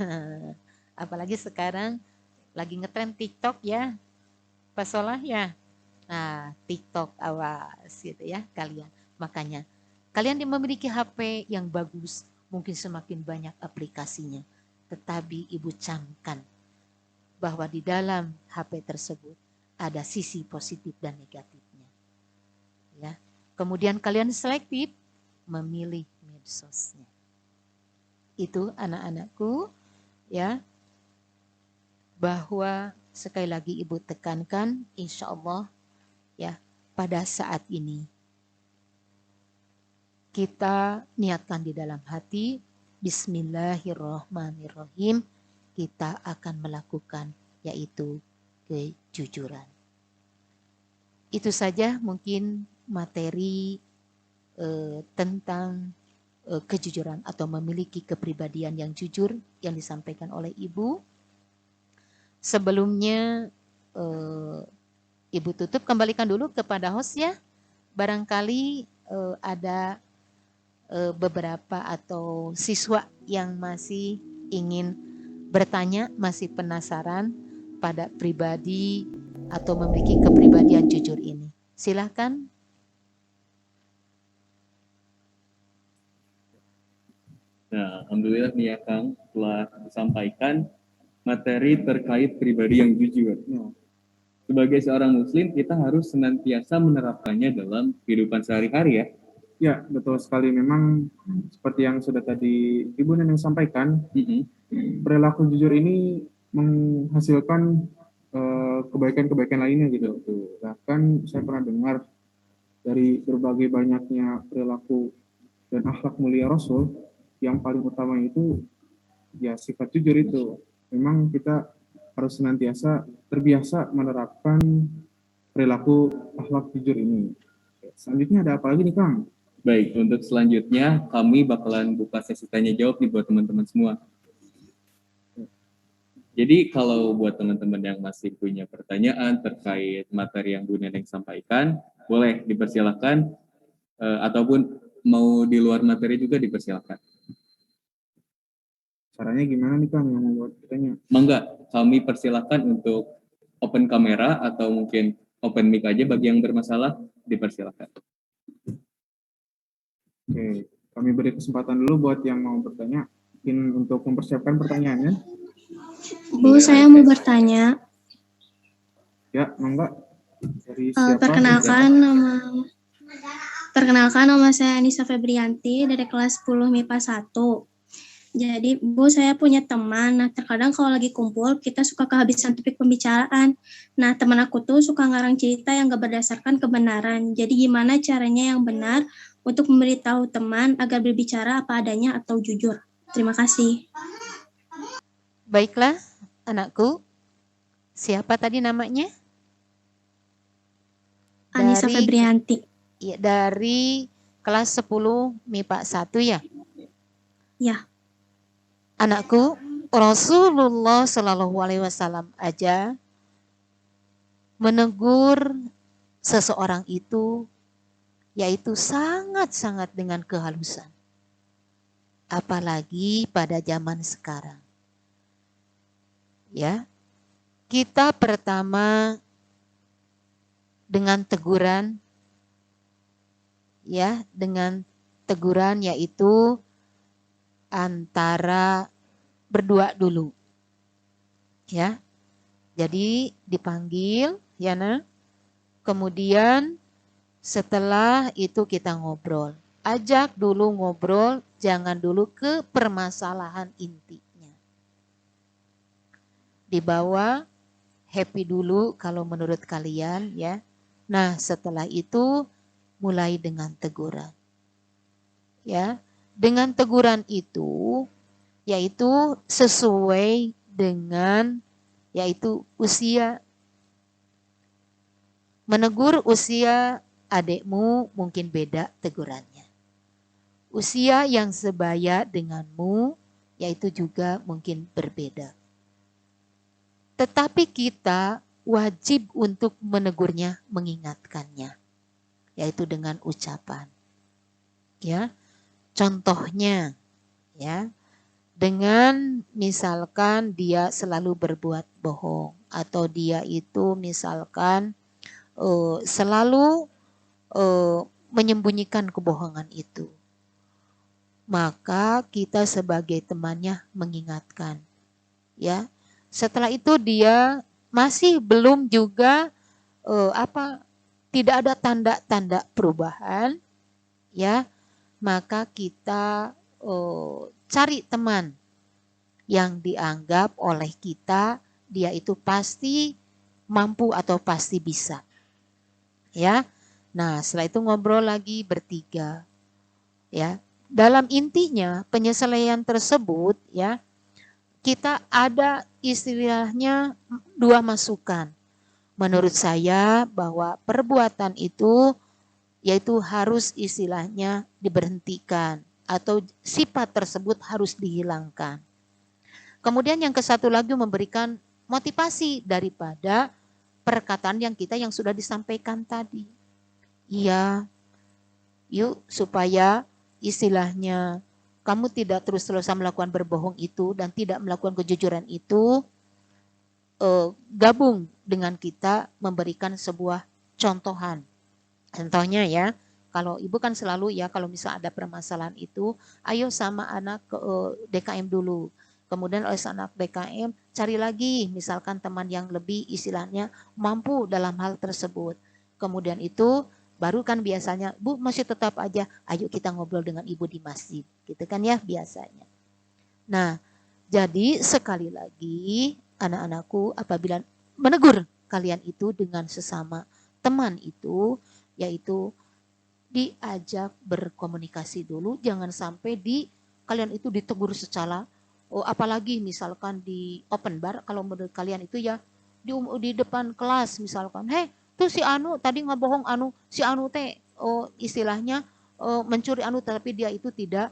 Apalagi sekarang lagi ngetren TikTok ya, Pak Solah ya. Nah, TikTok awas gitu ya kalian. Makanya kalian yang memiliki HP yang bagus, mungkin semakin banyak aplikasinya. Tetapi ibu camkan bahwa di dalam HP tersebut ada sisi positif dan negatifnya. Ya. Kemudian kalian selektif memilih medsosnya. Itu anak-anakku ya, bahwa sekali lagi ibu tekankan, insya Allah ya, pada saat ini kita niatkan di dalam hati, Bismillahirrahmanirrahim, kita akan melakukan yaitu kejujuran. Itu saja mungkin materi tentang kejujuran atau memiliki kepribadian yang jujur yang disampaikan oleh Ibu. Sebelumnya Ibu tutup, kembalikan dulu kepada host ya. Barangkali ada beberapa atau siswa yang masih ingin bertanya, masih penasaran pada pribadi atau memiliki kepribadian jujur ini. Silakan. Nah, alhamdulillah nih ya Kang, telah disampaikan materi terkait pribadi yang jujur. Ya. Sebagai seorang muslim, kita harus senantiasa menerapkannya dalam kehidupan sehari-hari ya. Ya, betul sekali. Memang seperti yang sudah tadi Ibu Neneng sampaikan, perilaku jujur ini menghasilkan kebaikan-kebaikan lainnya gitu. Bahkan saya pernah dengar dari berbagai banyaknya perilaku dan akhlak mulia Rasul, yang paling utama itu ya sifat jujur itu. Memang kita harus senantiasa terbiasa menerapkan perilaku akhlak jujur ini. Selanjutnya ada apa lagi nih Kang? Baik, untuk selanjutnya kami bakalan buka sesi tanya jawab nih buat teman-teman semua. Jadi kalau buat teman-teman yang masih punya pertanyaan terkait materi yang Bu Neneng sampaikan, boleh dipersilakan, ataupun mau di luar materi juga dipersilakan. Caranya gimana nih Kang yang membuat bertanya? Mangga, kami persilakan untuk open kamera atau mungkin open mic aja bagi yang bermasalah, dipersilakan. Oke, kami beri kesempatan dulu buat yang mau bertanya. Mungkin untuk mempersiapkan pertanyaannya. Bu, saya mau bertanya. Ya, mangga. Dari siapa? Perkenalkan nama saya Anissa Febrianti dari kelas 10 MIPA 1. Jadi, Bu, saya punya teman. Nah, terkadang kalau lagi kumpul, kita suka kehabisan topik pembicaraan. Nah, teman aku tuh suka ngarang cerita yang gak berdasarkan kebenaran. Jadi, gimana caranya yang benar untuk memberitahu teman agar berbicara apa adanya atau jujur? Terima kasih. Baiklah, anakku. Siapa tadi namanya? Anissa Febrianti. Ya, dari kelas 10 MIPA 1 ya? Ya. Anakku, Rasulullah Shallallahu Alaihi Wasallam aja menegur seseorang itu, yaitu sangat-sangat dengan kehalusan. Apalagi pada zaman sekarang. Ya, kita pertama dengan teguran, ya dengan teguran, yaitu antara berdua dulu. Ya. Jadi dipanggil, ya nah. Kemudian setelah itu kita ngobrol. Ajak dulu ngobrol, jangan dulu ke permasalahan intinya. Dibawa happy dulu kalau menurut kalian, ya. Nah, setelah itu mulai dengan teguran. Ya. Dengan teguran itu yaitu sesuai dengan yaitu usia. Menegur usia adikmu mungkin beda tegurannya. Usia yang sebaya denganmu yaitu juga mungkin berbeda. Tetapi kita wajib untuk menegurnya, mengingatkannya, yaitu dengan ucapan. Ya. Contohnya, ya, dengan misalkan dia selalu berbuat bohong atau dia itu misalkan selalu menyembunyikan kebohongan itu, maka kita sebagai temannya mengingatkan, ya. Setelah itu dia masih belum juga tidak ada tanda-tanda perubahan, ya, maka kita cari teman yang dianggap oleh kita dia itu pasti mampu atau pasti bisa. Ya. Nah, setelah itu ngobrol lagi bertiga. Ya. Dalam intinya penyesuaian tersebut, ya, kita ada istilahnya 2 masukan. Menurut saya bahwa perbuatan itu yaitu harus istilahnya diberhentikan atau sifat tersebut harus dihilangkan. Kemudian yang satu lagi memberikan motivasi daripada perkataan yang sudah disampaikan tadi. Iya, yuk supaya istilahnya kamu tidak terus-terusan melakukan berbohong itu dan tidak melakukan kejujuran itu, gabung dengan kita memberikan sebuah contohan. Contohnya ya, kalau ibu kan selalu ya kalau misal ada permasalahan itu, ayo sama anak ke DKM dulu. Kemudian oleh anak DKM cari lagi misalkan teman yang lebih istilahnya mampu dalam hal tersebut. Kemudian itu baru kan biasanya, Bu masih tetap aja, ayo kita ngobrol dengan ibu di masjid. Gitu kan ya biasanya. Nah, jadi sekali lagi anak-anakku apabila menegur kalian itu dengan sesama teman itu, yaitu diajak berkomunikasi dulu, jangan sampai kalian itu ditegur secara apalagi misalkan di open bar, kalau menurut kalian itu ya di depan kelas misalkan, tuh si Anu tadi ngebohong si Anu teh istilahnya mencuri tapi dia itu tidak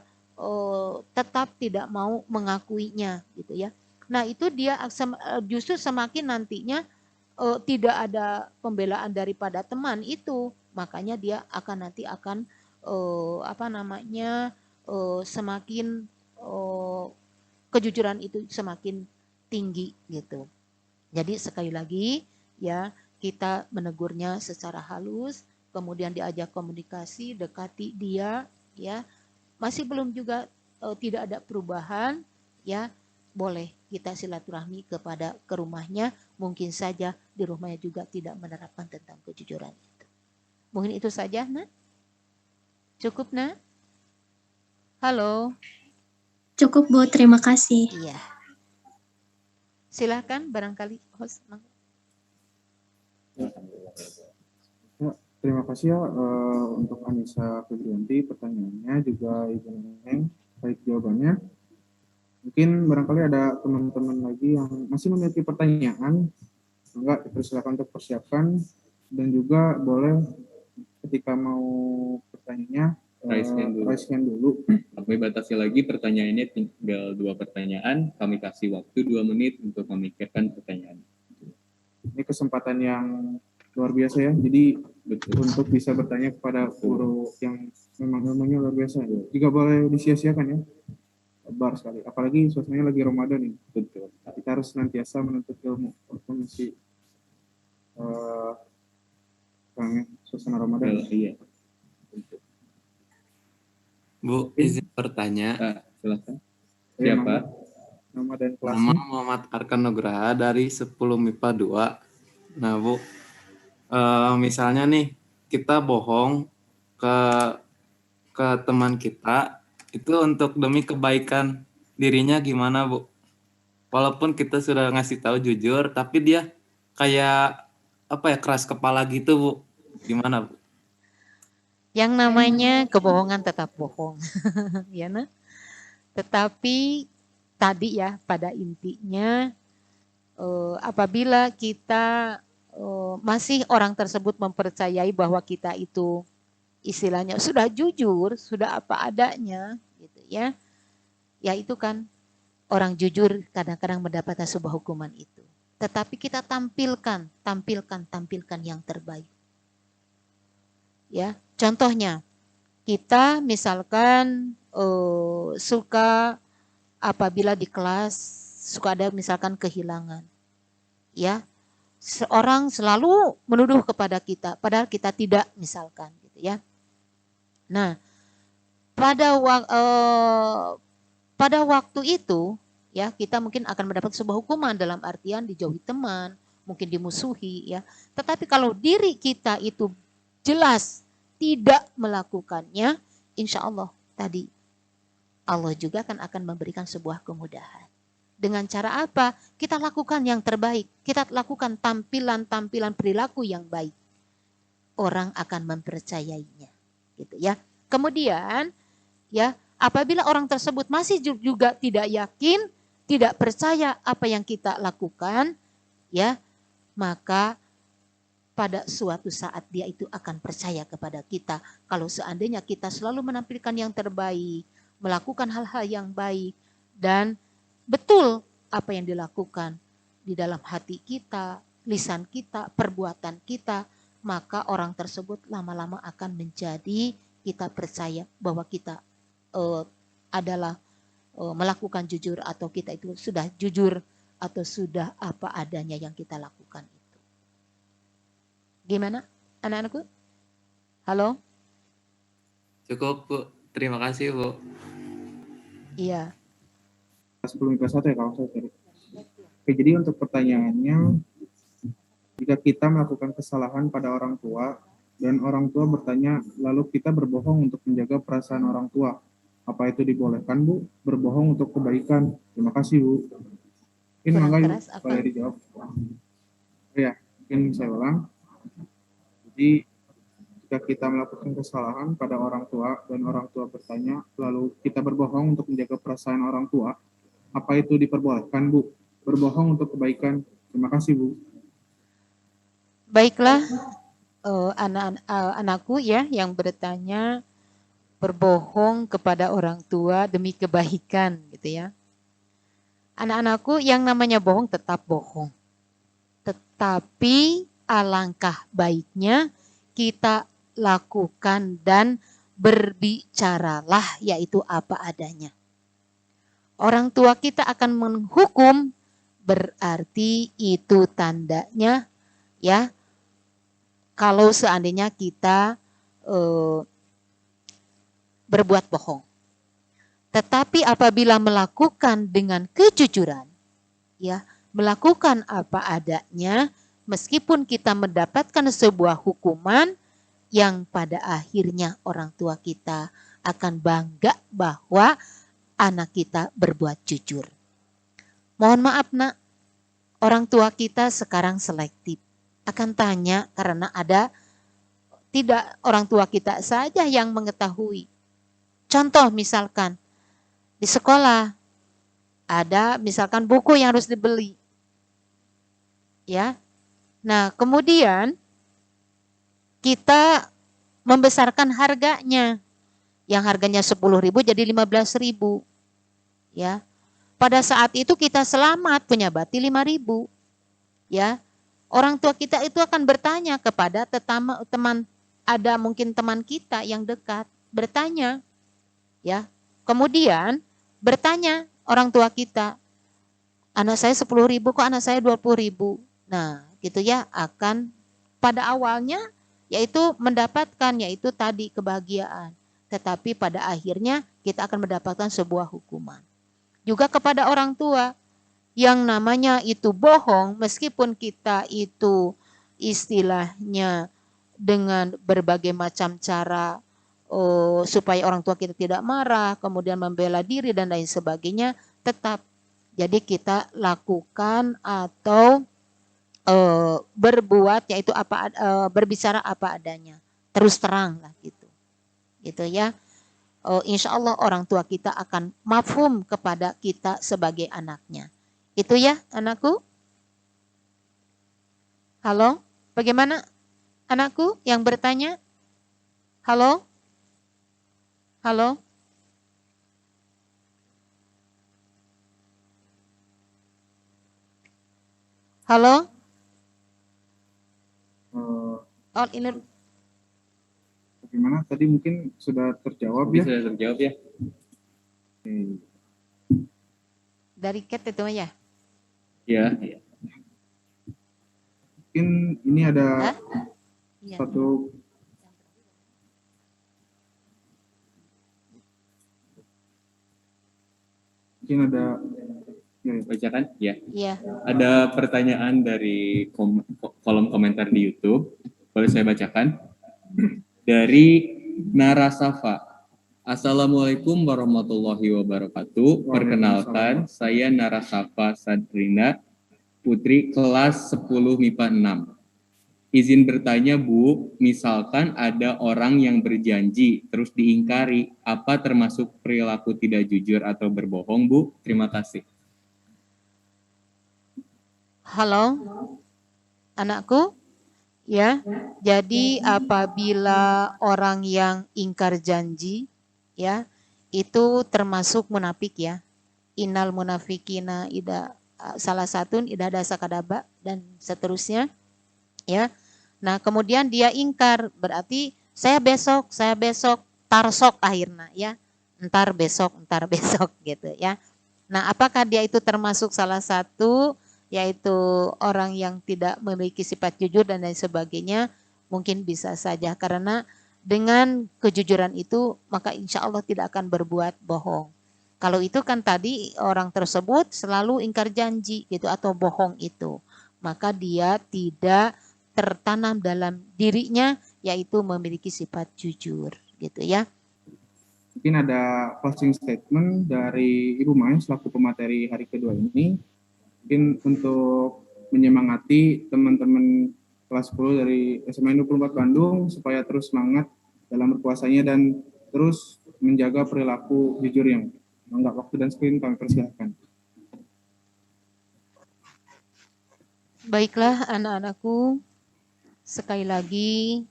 tetap tidak mau mengakuinya gitu ya. Nah, itu dia justru semakin nantinya tidak ada pembelaan daripada teman itu, makanya dia akan semakin kejujuran itu semakin tinggi gitu. Jadi sekali lagi ya, kita menegurnya secara halus, kemudian diajak komunikasi, dekati dia ya. Masih belum juga tidak ada perubahan ya, boleh kita silaturahmi ke rumahnya, mungkin saja di rumahnya juga tidak menerapkan tentang kejujuran itu. Mungkin itu saja, Nak. Cukup, Nak? Halo. Cukup, Bu. Terima kasih. Iya. Silahkan barangkali host. Ya, terima kasih ya untuk Anissa Febrianti pertanyaannya, juga Ibu Neneng baik jawabannya. Mungkin barangkali ada teman-teman lagi yang masih memiliki pertanyaan, enggak dipersilakan untuk persiapkan, dan juga boleh ketika mau bertanya raise hand dulu. Kami batasi lagi pertanyaannya tinggal 2 pertanyaan, kami kasih waktu 2 menit untuk memikirkan pertanyaan. Ini kesempatan yang luar biasa ya, jadi untuk bisa bertanya kepada guru yang memang ilmunya luar biasa. Jika boleh disia-siakan ya, lebar sekali. Apalagi suasananya lagi Ramadan ini. Betul. Kita harus senantiasa menuntut ilmu. Walaupun masih suasana Ramadan. Iya. Bu, izin bertanya. Silakan. Ya, Siapa? nama dan Nama kelasnya. Muhammad Arkan Nugraha dari 10 MIPA 2. Nah, Bu, misalnya nih kita bohong ke teman kita itu untuk demi kebaikan dirinya gimana, Bu? Walaupun kita sudah ngasih tahu jujur, tapi dia kayak apa ya, keras kepala gitu, Bu. Gimana, Bu? Yang namanya kebohongan tetap bohong, ya nah. Tetapi tadi ya pada intinya apabila kita masih orang tersebut mempercayai bahwa kita itu istilahnya sudah jujur, sudah apa adanya, gitu ya. Ya itu kan orang jujur kadang-kadang mendapatkan sebuah hukuman itu. Tetapi kita tampilkan yang terbaik. Ya, contohnya kita misalkan suka apabila di kelas suka ada misalkan kehilangan, ya seorang selalu menuduh kepada kita, padahal kita tidak misalkan, gitu ya. Nah, pada waktu itu, ya kita mungkin akan mendapat sebuah hukuman dalam artian dijauhi teman, mungkin dimusuhi, ya. Tetapi kalau diri kita itu jelas tidak melakukannya, insya Allah tadi Allah juga akan memberikan sebuah kemudahan. Dengan cara apa? Kita lakukan yang terbaik. Kita lakukan tampilan perilaku yang baik. Orang akan mempercayainya, gitu ya. Kemudian, ya apabila orang tersebut masih juga tidak yakin, tidak percaya apa yang kita lakukan, ya maka pada suatu saat dia itu akan percaya kepada kita. Kalau seandainya kita selalu menampilkan yang terbaik, melakukan hal-hal yang baik, dan betul apa yang dilakukan di dalam hati kita, lisan kita, perbuatan kita, maka orang tersebut lama-lama akan menjadi kita percaya bahwa kita adalah melakukan jujur, atau kita itu sudah jujur atau sudah apa adanya yang kita lakukan. Gimana anak-anakku? Halo? Cukup, Bu. Terima kasih, Bu. Iya. 10 MIPA 1 ya kalau saya cari. Oke, jadi untuk pertanyaannya, jika kita melakukan kesalahan pada orang tua dan orang tua bertanya, lalu kita berbohong untuk menjaga perasaan orang tua, apa itu dibolehkan, Bu? Berbohong untuk kebaikan. Terima kasih, Bu. Mungkin Kurang Mangga keras apa? boleh dijawab. Ya, mungkin saya ulang. Jadi, jika kita melakukan kesalahan pada orang tua dan orang tua bertanya, lalu kita berbohong untuk menjaga perasaan orang tua, apa itu diperbolehkan, Bu? Berbohong untuk kebaikan. Terima kasih, Bu. Baiklah, anakku ya yang bertanya, berbohong kepada orang tua demi kebaikan, gitu ya. Anak-anakku, yang namanya bohong tetap bohong. Tetapi alangkah baiknya kita lakukan dan berbicaralah, yaitu apa adanya. Orang tua kita akan menghukum, berarti itu tandanya ya kalau seandainya kita berbuat bohong. Tetapi apabila melakukan dengan kejujuran, ya melakukan apa adanya, meskipun kita mendapatkan sebuah hukuman yang pada akhirnya orang tua kita akan bangga bahwa anak kita berbuat jujur. Mohon maaf nak, orang tua kita sekarang selektif. Akan tanya karena ada tidak orang tua kita saja yang mengetahui. Contoh misalkan di sekolah ada misalkan buku yang harus dibeli. Ya. Nah, kemudian kita membesarkan harganya. Yang harganya 10.000 jadi 15.000. Ya. Pada saat itu kita selamat punya bati 5.000. Ya. Orang tua kita itu akan bertanya kepada teman, ada mungkin teman kita yang dekat, bertanya. Ya. Kemudian bertanya orang tua kita, anak saya 10.000 kok anak saya 20.000. Nah, gitu ya, akan pada awalnya yaitu mendapatkan yaitu tadi kebahagiaan. tetapi pada akhirnya kita akan mendapatkan sebuah hukuman. Juga kepada orang tua yang namanya itu bohong, meskipun kita itu istilahnya dengan berbagai macam cara supaya orang tua kita tidak marah, kemudian membela diri dan lain sebagainya, tetap jadi kita lakukan atau berbuat yaitu berbicara apa adanya, terus terang lah gitu ya. Insya Allah orang tua kita akan mafhum kepada kita sebagai anaknya. Itu ya anakku. Halo, bagaimana anakku yang bertanya? Halo? Halo? Halo? All in. Bagaimana tadi mungkin sudah terjawab ya? Sudah terjawab ya. Dari Cat itu ya? Ya. Mungkin ini ada Iya. satu mungkin ada Bacakan ya. Iya. Ada pertanyaan dari kolom komentar di YouTube. Boleh saya bacakan? Dari Narasafa. Assalamualaikum warahmatullahi wabarakatuh. Perkenalkan, saya Narasafa Sadrina, putri kelas 10 MIPA 6. Izin bertanya Bu, misalkan ada orang yang berjanji terus diingkari, apa termasuk perilaku tidak jujur atau berbohong Bu? Terima kasih. Halo, anakku. Ya, jadi apabila orang yang ingkar janji, ya, itu termasuk munafik ya. Innal munafikina salah satu ida dasa kadaba dan seterusnya, ya. Nah, kemudian dia ingkar, berarti saya besok, tarsok akhirnya, ya. Entar besok gitu ya. Nah, apakah dia itu termasuk salah satu yaitu orang yang tidak memiliki sifat jujur dan lain sebagainya? Mungkin bisa saja, karena dengan kejujuran itu maka insya Allah tidak akan berbuat bohong. Kalau itu kan tadi orang tersebut selalu ingkar janji gitu atau bohong itu, maka dia tidak tertanam dalam dirinya yaitu memiliki sifat jujur gitu ya. Mungkin ada closing statement dari Ibu Mai selaku pemateri hari kedua ini. Mungkin untuk menyemangati teman-teman kelas 10 dari SMA 24 Bandung supaya terus semangat dalam berpuasanya dan terus menjaga perilaku jujur yang menganggap waktu dan screen kami persilahkan. Baiklah anak-anakku, sekali lagi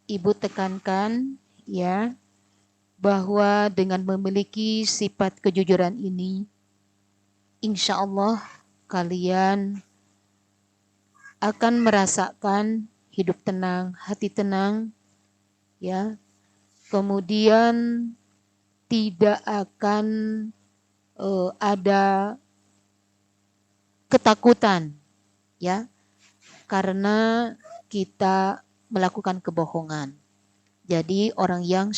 Ibu tekankan ya bahwa dengan memiliki sifat kejujuran ini, insya Allah kalian akan merasakan hidup tenang, hati tenang, ya. Kemudian tidak akan ada ketakutan, ya, karena kita melakukan kebohongan. Jadi orang yang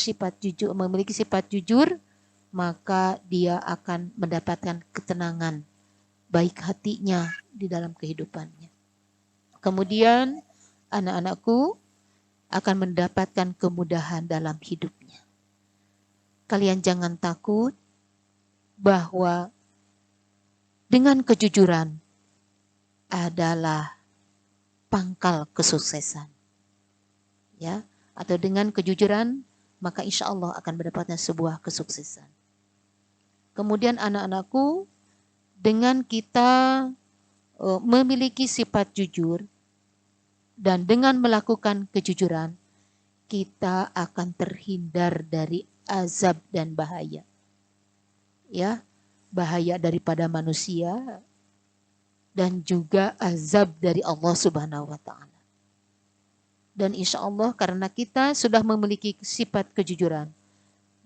memiliki sifat jujur, maka dia akan mendapatkan ketenangan baik hatinya di dalam kehidupannya. Kemudian anak-anakku akan mendapatkan kemudahan dalam hidupnya. Kalian jangan takut bahwa dengan kejujuran adalah pangkal kesuksesan. Ya, atau dengan kejujuran maka insya Allah akan mendapatkan sebuah kesuksesan. Kemudian anak-anakku, dengan kita memiliki sifat jujur dan dengan melakukan kejujuran, kita akan terhindar dari azab dan bahaya. Ya, bahaya daripada manusia dan juga azab dari Allah Subhanahu wa taala. Dan insya Allah karena kita sudah memiliki sifat kejujuran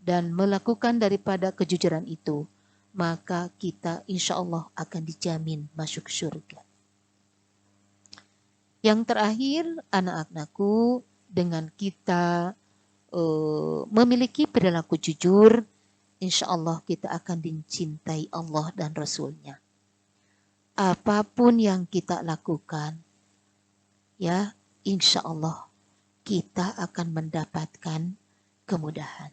dan melakukan daripada kejujuran itu, maka kita insya Allah akan dijamin masuk surga. Yang terakhir, anak-anakku, dengan kita memiliki perilaku jujur, insya Allah kita akan dicintai Allah dan Rasul-Nya. Apapun yang kita lakukan, ya, insya Allah kita akan mendapatkan kemudahan.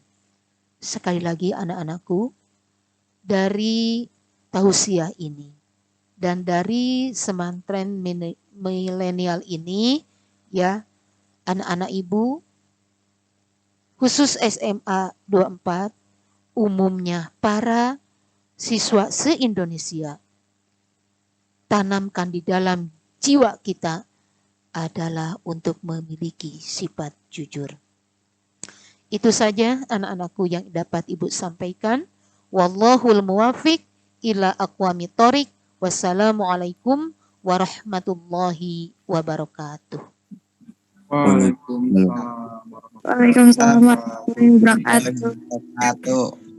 Sekali lagi anak-anakku, dari tausiah ini dan dari semantren milenial ini, ya, anak-anak ibu, khusus SMA 24, umumnya para siswa se-Indonesia, tanamkan di dalam jiwa kita adalah untuk memiliki sifat jujur. Itu saja anak-anakku yang dapat Ibu sampaikan. Wallahul muwafiq ila aqwamit thoriq. Wassalamualaikum warahmatullahi wabarakatuh. Waalaikumsalam warahmatullahi Waalaikumsalam warahmatullahi wabarakatuh. Wabarakatuh.